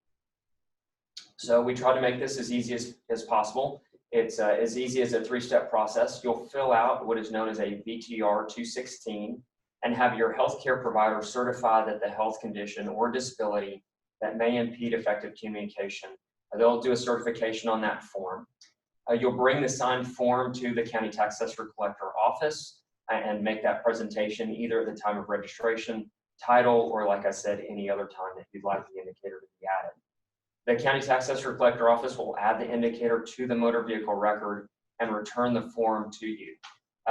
So we try to make this as easy as possible. It's as easy as a three-step process. You'll fill out what is known as a VTR 216 and have your healthcare provider certify that the health condition or disability that may impede effective communication, they'll do a certification on that form. You'll bring the signed form to the county tax assessor collector office and make that presentation either at the time of registration, title, or like I said, any other time that you'd like the indicator to be added. The County Tax Assessor Collector Office will add the indicator to the motor vehicle record and return the form to you.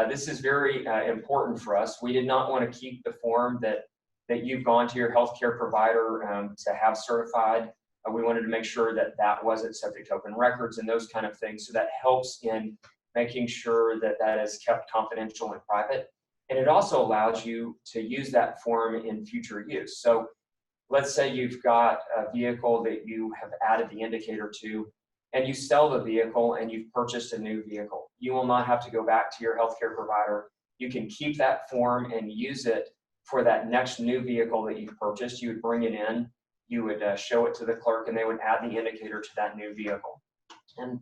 This is very important for us. We did not want to keep the form that you've gone to your healthcare provider to have certified. We wanted to make sure that that wasn't subject to open records and those kind of things. So that helps in making sure that that is kept confidential and private. And it also allows you to use that form in future use. So let's say you've got a vehicle that you have added the indicator to, and you sell the vehicle and you've purchased a new vehicle. You will not have to go back to your healthcare provider. You can keep that form and use it for that next new vehicle that you've purchased. You would bring it in, you would show it to the clerk, and they would add the indicator to that new vehicle. And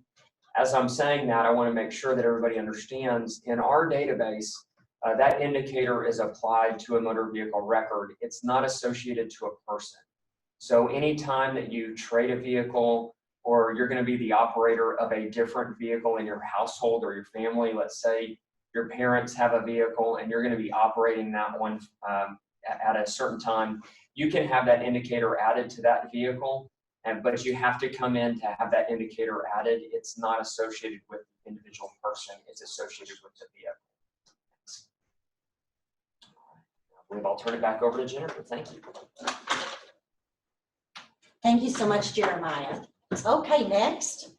as I'm saying that, I want to make sure that everybody understands in our database, that indicator is applied to a motor vehicle record. It's not associated to a person. So anytime that you trade a vehicle, or you're going to be the operator of a different vehicle in your household or your family, let's say your parents have a vehicle and you're going to be operating that one at a certain time, you can have that indicator added to that vehicle, but you have to come in to have that indicator added. It's not associated with the individual person, it's associated with the vehicle. I believe I'll turn it back over to Jennifer. Thank you. Thank you so much, Jeremiah. Okay, next.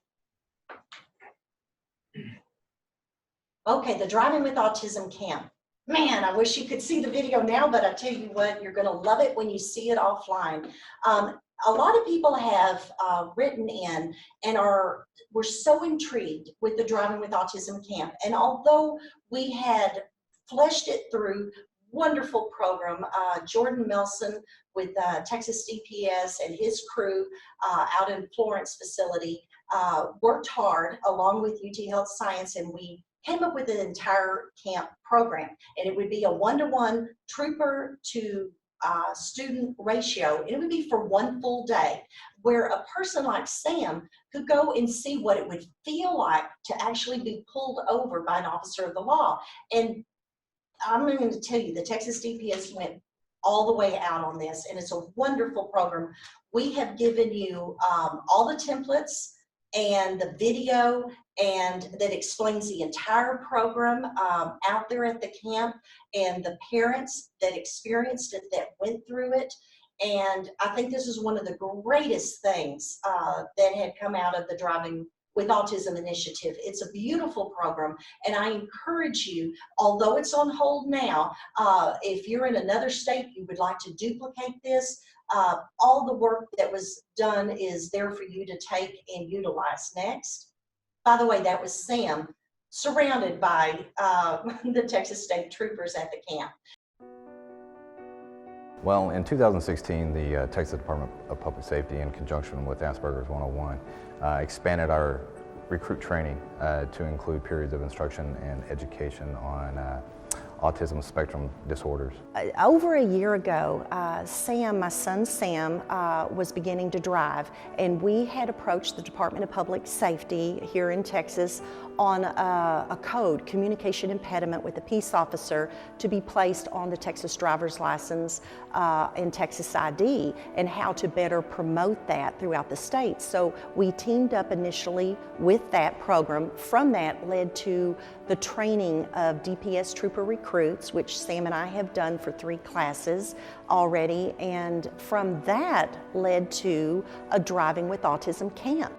Okay, the Driving with Autism Camp. Man, I wish you could see the video now, but I tell you what, you're gonna love it when you see it offline. A lot of people have written in and were so intrigued with the Driving with Autism Camp. And although we had fleshed it through, wonderful program, Jordan Melson with Texas DPS and his crew out in Florence facility worked hard along with UT Health Science, and we came up with an entire camp program. And it would be a 1-to-1 trooper to student ratio, and it would be for one full day, where a person like Sam could go and see what it would feel like to actually be pulled over by an officer of the law. And I'm going to tell you, the Texas DPS went all the way out on this, and it's a wonderful program. We have given you all the templates and the video, and that explains the entire program out there at the camp, and the parents that experienced it, that went through it. And I think this is one of the greatest things that had come out of the Driving with Autism Initiative. It's a beautiful program, and I encourage you, although it's on hold now, if you're in another state, you would like to duplicate this, all the work that was done is there for you to take and utilize. Next. By the way, that was Sam, surrounded by the Texas State Troopers at the camp. Well, in 2016, the Texas Department of Public Safety, in conjunction with Aspergers101, expanded our recruit training to include periods of instruction and education on autism spectrum disorders. Over a year ago, Sam, my son Sam, was beginning to drive, and we had approached the Department of Public Safety here in Texas on a code, communication impediment, with a peace officer to be placed on the Texas driver's license and Texas ID, and how to better promote that throughout the state. So we teamed up initially with that program. From that led to the training of DPS trooper recruits, which Sam and I have done for 3 classes already, and from that led to a Driving with Autism Camp.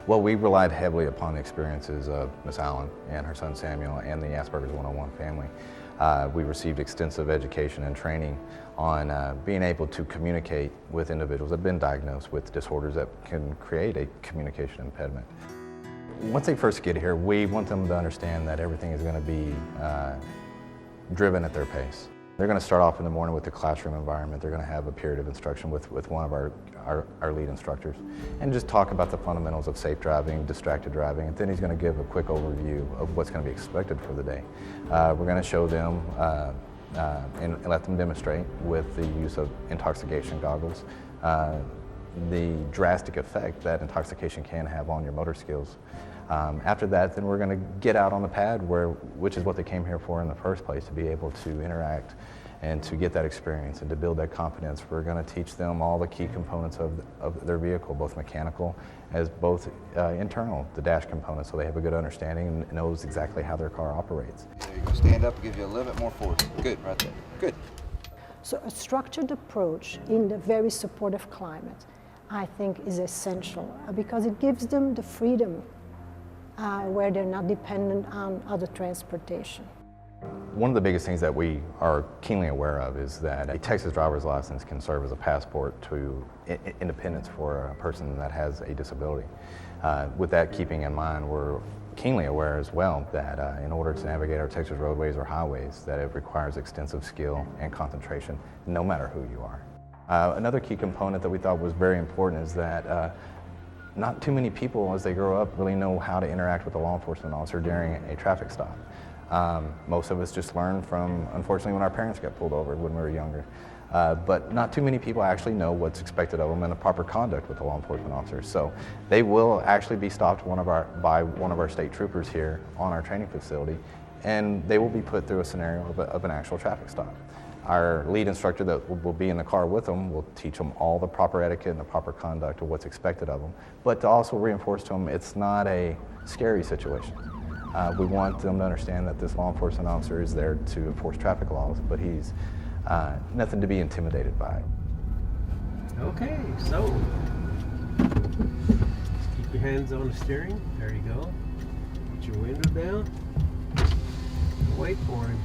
Well, we relied heavily upon the experiences of Ms. Allen and her son Samuel and the Aspergers101 family. We received extensive education and training on being able to communicate with individuals that have been diagnosed with disorders that can create a communication impediment. Once they first get here, we want them to understand that everything is going to be driven at their pace. They're going to start off in the morning with the classroom environment. They're going to have a period of instruction with one of our lead instructors, and just talk about the fundamentals of safe driving, distracted driving, and then he's going to give a quick overview of what's going to be expected for the day. We're going to show them and let them demonstrate with the use of intoxication goggles the drastic effect that intoxication can have on your motor skills. After that, then we're going to get out on the pad, which is what they came here for in the first place, to be able to interact and to get that experience and to build that confidence. We're going to teach them all the key components of their vehicle, both mechanical as both internal, the dash components, so they have a good understanding and knows exactly how their car operates. There you go. Stand up and give you a little bit more force. Good, right there. Good. So a structured approach in the very supportive climate, I think, is essential because it gives them the freedom where they're not dependent on other transportation. One of the biggest things that we are keenly aware of is that a Texas driver's license can serve as a passport to independence for a person that has a disability. With that keeping in mind, we're keenly aware as well that in order to navigate our Texas roadways or highways, that it requires extensive skill and concentration, no matter who you are. Another key component that we thought was very important is that not too many people, as they grow up, really know how to interact with a law enforcement officer during a traffic stop. Most of us just learn from, unfortunately, when our parents got pulled over when we were younger. But not too many people actually know what's expected of them and the proper conduct with the law enforcement officers. So they will actually be stopped by one of our state troopers here on our training facility, and they will be put through a scenario of an actual traffic stop. Our lead instructor that will be in the car with them will teach them all the proper etiquette and the proper conduct of what's expected of them, but to also reinforce to them it's not a scary situation. We want them to understand that this law enforcement officer is there to enforce traffic laws, but he's nothing to be intimidated by. Okay, so just keep your hands on the steering. There you go. Put your window down. Wait for him.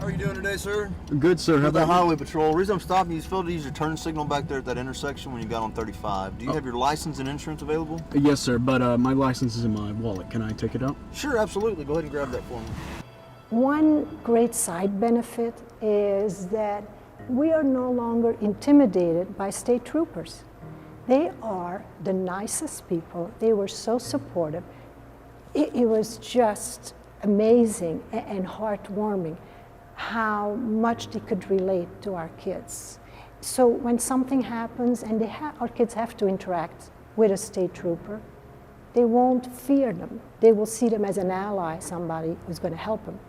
How are you doing today, sir? Good, sir. How With the about you? highway patrol. The reason I'm stopping you is failed to use your turn signal back there at that intersection when you got on 35. Do you have your license and insurance available? Yes, sir, but my license is in my wallet. Can I take it out? Sure, absolutely. Go ahead and grab that for me. One great side benefit is that we are no longer intimidated by state troopers. They are the nicest people. They were so supportive. It was just amazing and heartwarming how much they could relate to our kids. So when something happens and our kids have to interact with a state trooper, they won't fear them. They will see them as an ally, somebody who's going to help them.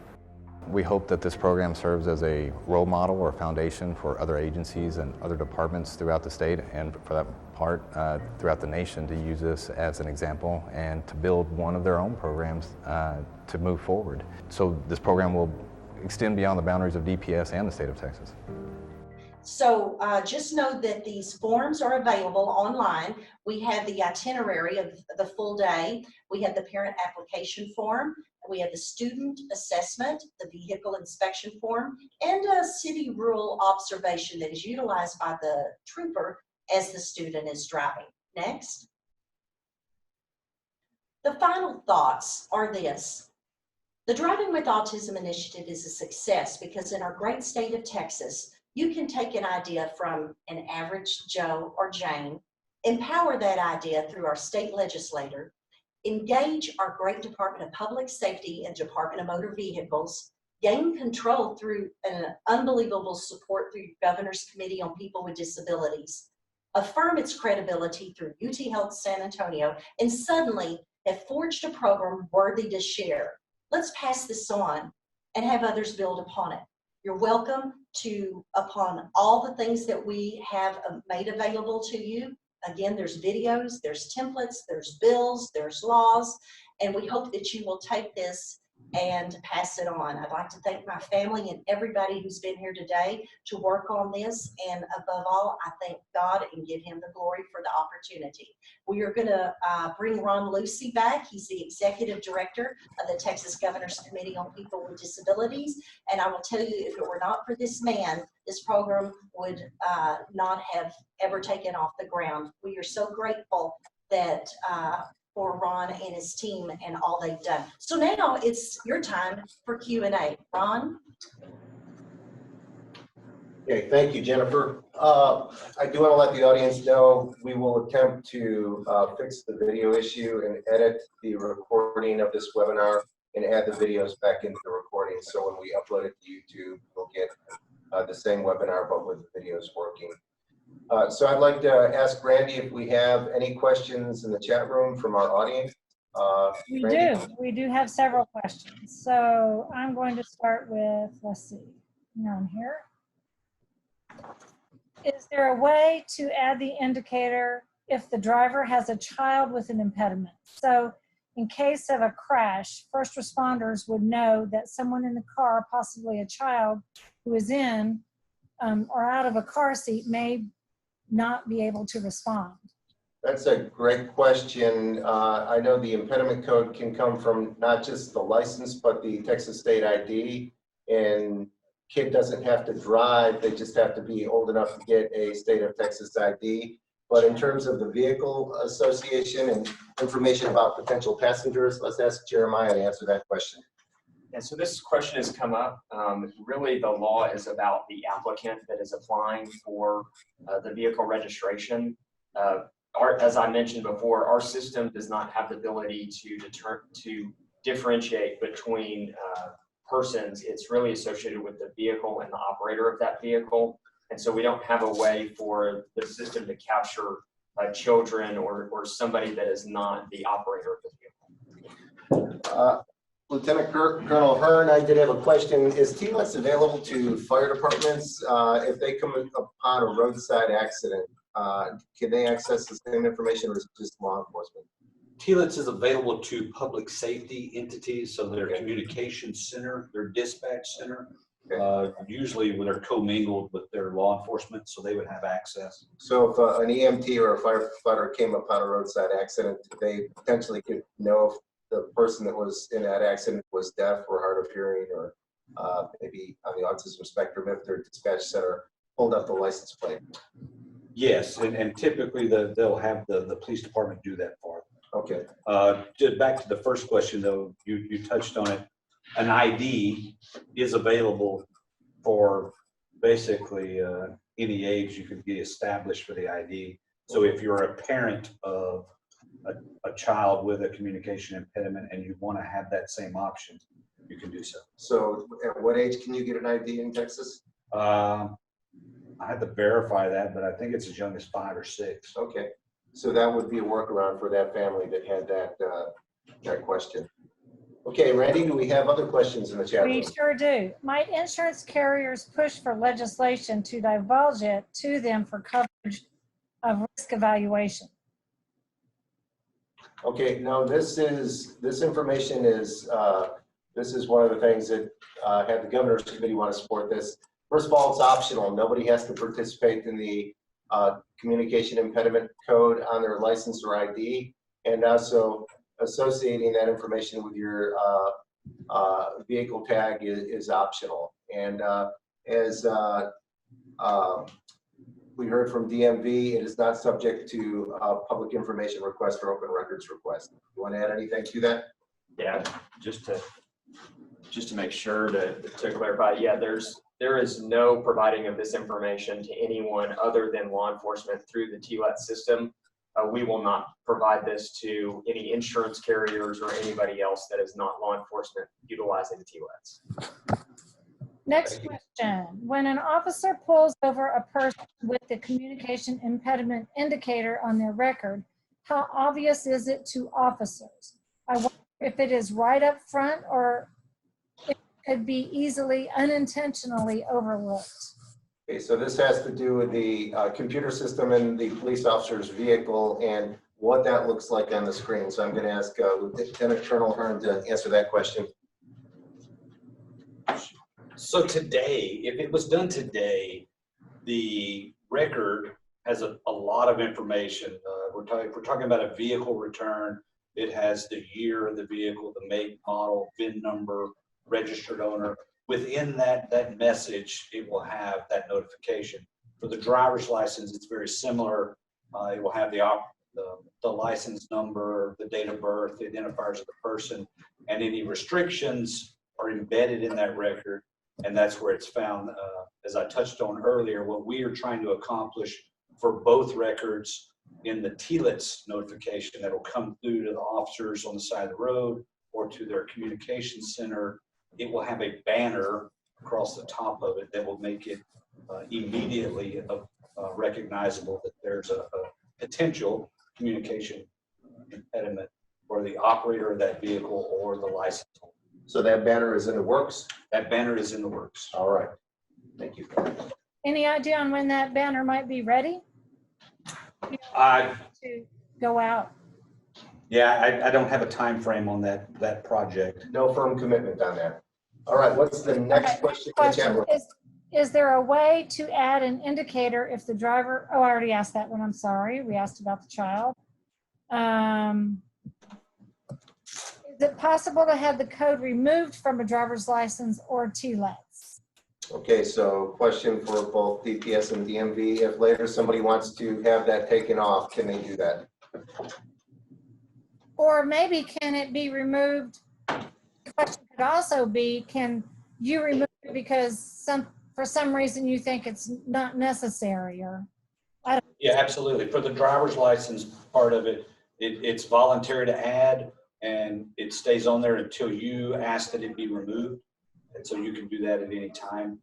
We hope that this program serves as a role model or foundation for other agencies and other departments throughout the state, and for that part throughout the nation, to use this as an example and to build one of their own programs to move forward. So this program will extend beyond the boundaries of DPS and the state of Texas. So just know that these forms are available online. We have the itinerary of the full day. We have the parent application form. We have the student assessment, the vehicle inspection form, and a city rule observation that is utilized by the trooper as the student is driving. Next. The final thoughts are this. The Driving with Autism Initiative is a success because in our great state of Texas, you can take an idea from an average Joe or Jane, empower that idea through our state legislator, engage our great Department of Public Safety and Department of Motor Vehicles, gain control through an unbelievable support through Governor's Committee on People with Disabilities, affirm its credibility through UT Health San Antonio, and suddenly have forged a program worthy to share. Let's pass this on and have others build upon it. You're welcome to upon all the things that we have made available to you. Again, there's videos, there's templates, there's bills, there's laws, and we hope that you will take this and pass it on. I'd like to thank my family and everybody who's been here today to work on this, and above all, I thank God and give him the glory for the opportunity. We are going to bring Ron Lucy back. He's the Executive Director of the Texas Governor's Committee on People with Disabilities, and I will tell you, if it were not for this man, this program would not have ever taken off the ground. We are so grateful that for Ron and his team and all they've done. So now it's your time for Q&A. Ron? Okay, thank you, Jennifer. I do want to let the audience know we will attempt to fix the video issue and edit the recording of this webinar and add the videos back into the recording. So when we upload it to YouTube, we'll get the same webinar, but with the videos working. So I'd like to ask Randy if we have any questions in the chat room from our audience. We Randy? do. We do have several questions. So I'm going to start with, let's see, on here. Is there a way to add the indicator if the driver has a child with an impediment? So in case of a crash, first responders would know that someone in the car, possibly a child who is in or out of a car seat, may not be able to respond. That's a great question. I know the impediment code can come from not just the license, but the Texas state ID. And kid doesn't have to drive, they just have to be old enough to get a state of Texas ID. But in terms of the vehicle association and information about potential passengers, let's ask Jeremiah to answer that question. And so this question has come up. Really, the law is about the applicant that is applying for the vehicle registration. As I mentioned before, our system does not have the ability to differentiate between persons. It's really associated with the vehicle and the operator of that vehicle. And so we don't have a way for the system to capture children or somebody that is not the operator of the vehicle. Lieutenant Colonel Hearn, I did have a question. Is TLETS available to fire departments if they come upon a roadside accident? Can they access the same information, or is it just law enforcement? TLETS is available to public safety entities, so their communication center, their dispatch center, usually when they're commingled with their law enforcement, so they would have access. So if an EMT or a firefighter came upon a roadside accident, they potentially could know if the person that was in that accident was deaf or hard of hearing, or maybe on the autism spectrum, if their dispatch center pulled up the license plate. Yes, and typically they'll have the police department do that for them. Okay. Just back to the first question though, you touched on it. An ID is available for basically any age you could be established for the ID. So if you're a parent of a child with a communication impediment and you want to have that same option, you can do so. So at what age can you get an ID in Texas? I have to verify that, but I think it's as young as 5 or 6. Okay, so that would be a workaround for that family that had that question. Okay, Randy, do we have other questions in the chat room? We sure do. Might insurance carriers push for legislation to divulge it to them for coverage of risk evaluation? Okay, now this information is this is one of the things that had the governor's committee want to support this. First of all, it's optional. Nobody has to participate in the communication impediment code on their license or ID, and also associating that information with your vehicle tag is optional. And as we heard from DMV, it is not subject to public information request or open records request. You want to add anything to that? Yeah, just to make sure to clarify, yeah, there is no providing of this information to anyone other than law enforcement through the TLET system. We will not provide this to any insurance carriers or anybody else that is not law enforcement utilizing the TLETs. Next question. When an officer pulls over a person with the communication impediment indicator on their record, how obvious is it to officers? I wonder if it is right up front or if it could be easily unintentionally overlooked. Okay, so this has to do with the computer system in the police officer's vehicle and what that looks like on the screen. So I'm going to ask Lieutenant Colonel Hearn to answer that question. So today, if it was done today, the record has a lot of information. We're talking about a vehicle return. It has the year of the vehicle, the make, model, VIN number, registered owner. Within that message, it will have that notification. For the driver's license, it's very similar. It will have the license number, the date of birth, the identifiers of the person, and any restrictions are embedded in that record. And that's where it's found. As I touched on earlier, what we are trying to accomplish for both records in the TLETS notification that will come through to the officers on the side of the road or to their communication center, it will have a banner across the top of it that will make it immediately recognizable that there's a potential communication impediment for the operator of that vehicle or the license holder. So that banner is in the works? That banner is in the works. All right. Thank you. Any idea on when that banner might be ready to go out? Yeah, I don't have a time frame on that project. No firm commitment on that. All right, what's the next question? Is there a way to add an indicator if the driver, oh, I already asked that one, I'm sorry. We asked about the child. Is it possible to have the code removed from a driver's license or TLETs? Okay, so question for both DPS and DMV. If later somebody wants to have that taken off, can they do that? Or maybe can it be removed? The question could also be, can you remove it because for some reason you think it's not necessary, or I don't. Yeah, absolutely. For the driver's license part of it, it's voluntary to add, and it stays on there until you ask that it be removed. And so you can do that at any time.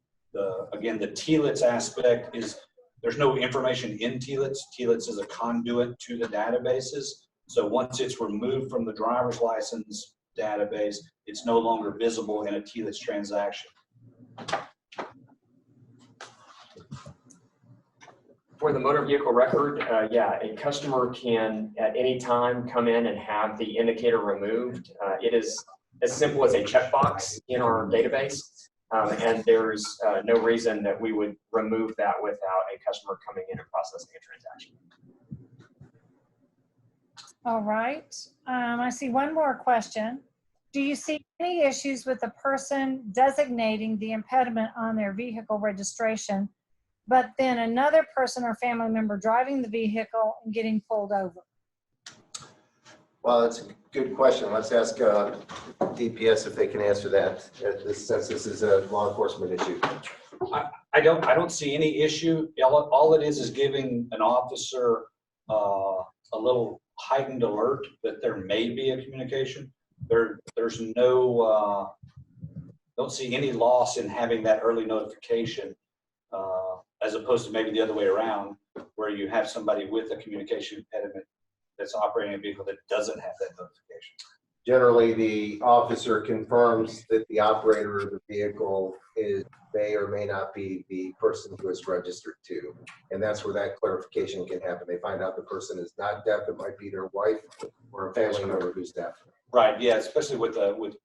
Again, the TLETs aspect is there's no information in TLETs. TLETs is a conduit to the databases. So once it's removed from the driver's license database, it's no longer visible in a TLETs transaction. For the motor vehicle record, yeah, a customer can at any time come in and have the indicator removed. It is as simple as a checkbox in our database, and there's no reason that we would remove that without a customer coming in and processing a transaction. All right. I see one more question. Do you see any issues with the person designating the impediment on their vehicle registration, but then another person or family member driving the vehicle and getting pulled over? Well, that's a good question. Let's ask DPS if they can answer that, since this is a law enforcement issue. I don't see any issue. All it is giving an officer a little heightened alert that there may be a communication. There's no, don't see any loss in having that early notification, as opposed to maybe the other way around, where you have somebody with a communication impediment that's operating a vehicle that doesn't have that notification. Generally, the officer confirms that the operator of the vehicle may or may not be the person who is registered to. And that's where that clarification can happen. They find out the person is not deaf. It might be their wife or a family member who's deaf. Right, yeah, especially with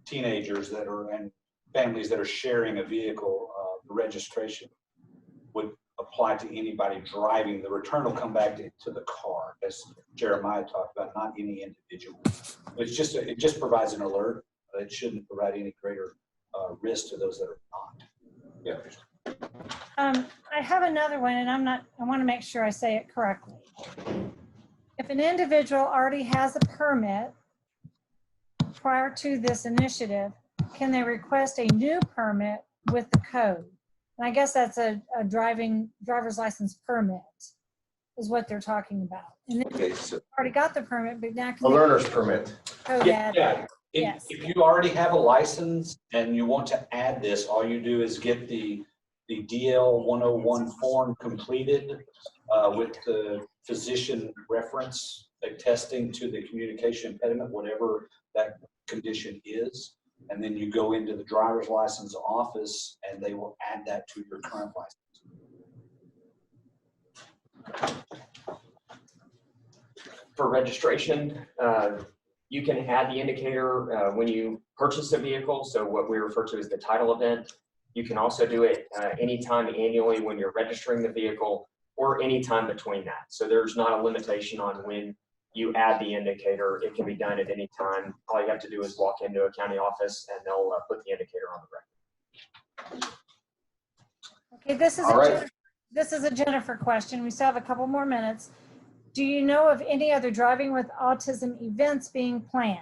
teenagers that are and families that are sharing a vehicle, the registration would apply to anybody driving. The return will come back to the car, as Jeremiah talked about, not any individual. It just provides an alert. It shouldn't provide any greater risk to those that are not. Yeah. I have another one, and I want to make sure I say it correctly. If an individual already has a permit prior to this initiative, can they request a new permit with the code? And I guess that's a driver's license permit is what they're talking about. And then Okay, so already got the permit, but now can a they learner's permit. code add? Yeah. Yes. If you already have a license and you want to add this, all you do is get the DL 101 form completed with the physician reference attesting to the communication impediment, whatever that condition is. And then you go into the driver's license office and they will add that to your current license. For registration, you can add the indicator when you purchase a vehicle, so what we refer to as the title event. You can also do it anytime annually when you're registering the vehicle, or anytime between that. So there's not a limitation on when you add the indicator. It can be done at any time. All you have to do is walk into a county office and they'll put the indicator on the record. Okay, this is a Jennifer question. We still have a couple more minutes. Do you know of any other driving with autism events being planned?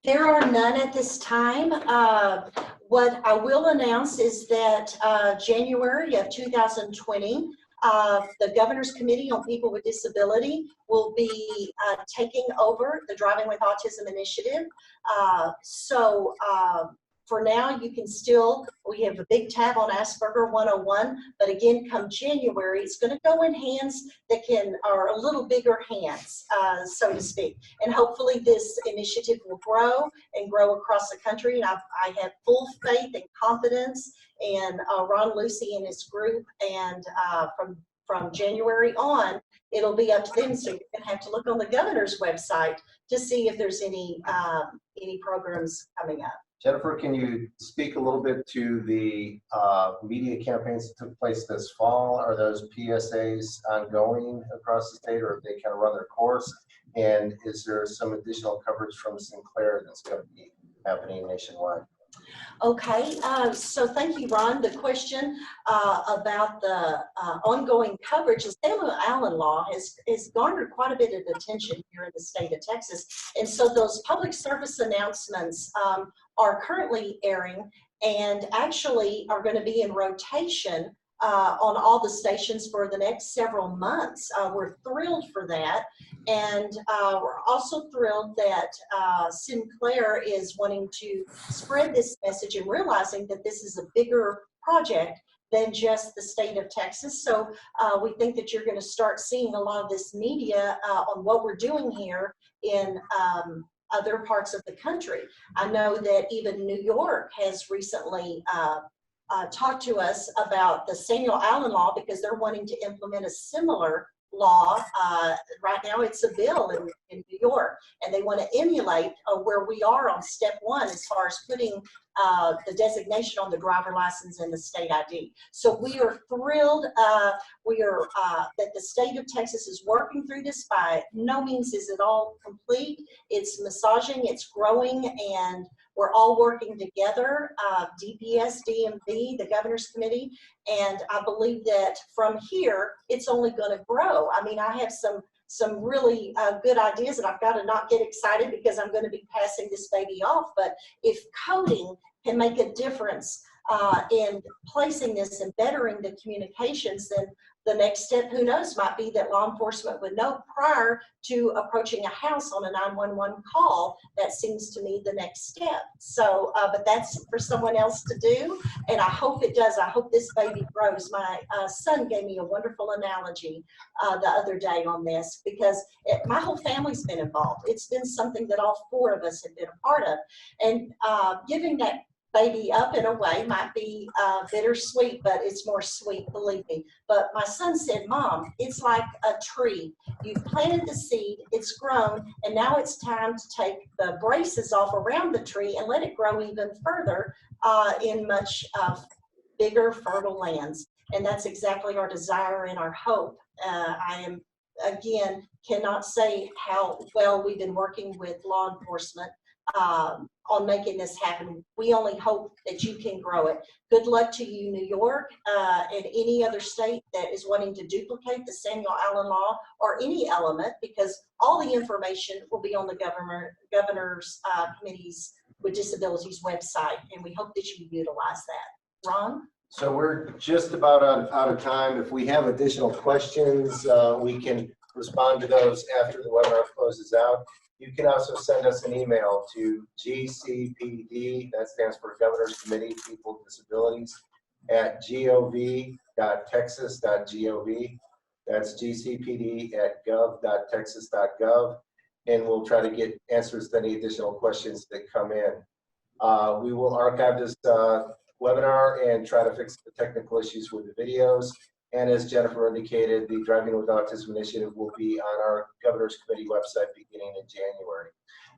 There are none at this time. What I will announce is that January of 2020, the Governor's Committee on People with Disability will be taking over the Driving with Autism Initiative. So For now, you can still, we have a big tab on Asperger101, but again, come January, it's going to go in hands that are a little bigger hands, so to speak. And hopefully this initiative will grow and grow across the country. And I have full faith and confidence in Ron Lucy and his group. And from January on, it'll be up to them. So you're going to have to look on the governor's website to see if there's any programs coming up. Jennifer, can you speak a little bit to the media campaigns that took place this fall? Are those PSAs ongoing across the state, or have they kind of run their course? And is there some additional coverage from Sinclair that's going to be happening nationwide? Okay, so thank you, Ron. The question about the ongoing coverage, the Samuel Allen law has garnered quite a bit of attention here in the state of Texas. And so those public service announcements are currently airing and actually are going to be in rotation on all the stations for the next several months. We're thrilled for that. And we're also thrilled that Sinclair is wanting to spread this message and realizing that this is a bigger project than just the state of Texas. So we think that you're going to start seeing a lot of this media on what we're doing here in other parts of the country. I know that even New York has recently talked to us about the Samuel Allen law because they're wanting to implement a similar law. Right now it's a bill in New York, and they want to emulate where we are on step one as far as putting the designation on the driver license and the state ID. So we are thrilled that the state of Texas is working through this. By no means is it all complete. It's massaging, it's growing, and we're all working together, DPS, DMV, the Governor's Committee, and I believe that from here, it's only going to grow. I mean, I have some really good ideas, and I've got to not get excited because I'm going to be passing this baby off, but if coding can make a difference in placing this and bettering the communications, then the next step, who knows, might be that law enforcement would know prior to approaching a house on a 911 call. That seems to me the next step. So, but that's for someone else to do, and I hope it does. I hope this baby grows. My son gave me a wonderful analogy the other day on this because my whole family's been involved. It's been something that all four of us have been a part of, and giving that baby up in a way might be bittersweet, but it's more sweet, believe me. But my son said, Mom, it's like a tree. You've planted the seed, it's grown, and now it's time to take the braces off around the tree and let it grow even further in much bigger, fertile lands. And that's exactly our desire and our hope. I am, again, cannot say how well we've been working with law enforcement on making this happen. We only hope that you can grow it. Good luck to you, New York, and any other state that is wanting to duplicate the Samuel Allen law or any element, because all the information will be on the governor's committees with disabilities website, and we hope that you utilize that. Ron? So we're just about out of time. If we have additional questions, we can respond to those after the webinar closes out. You can also send us an email to GCPD, that stands for Governor's Committee People with Disabilities, at gov.texas.gov. That's gcpd@gov.texas.gov, and we'll try to get answers to any additional questions that come in. We will archive this webinar and try to fix the technical issues with the videos. And as Jennifer indicated, the Driving with Autism Initiative will be on our Governor's Committee website beginning in January.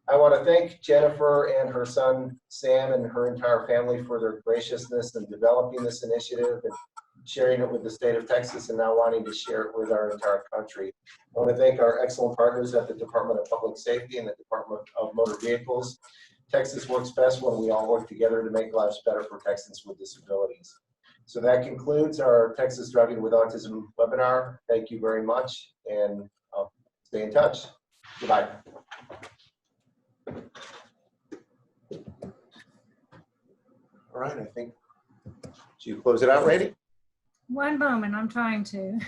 I want to thank Jennifer and her son, Sam, and her entire family for their graciousness in developing this initiative and sharing it with the state of Texas and now wanting to share it with our entire country. I want to thank our excellent partners at the Department of Public Safety and the Department of Motor Vehicles. Texas works best when we all work together to make lives better for Texans with disabilities. So that concludes our Texas Driving with Autism webinar. Thank you very much, and I'll stay in touch. Goodbye. All right, I think, should you close it out, Randy? One moment, I'm trying to.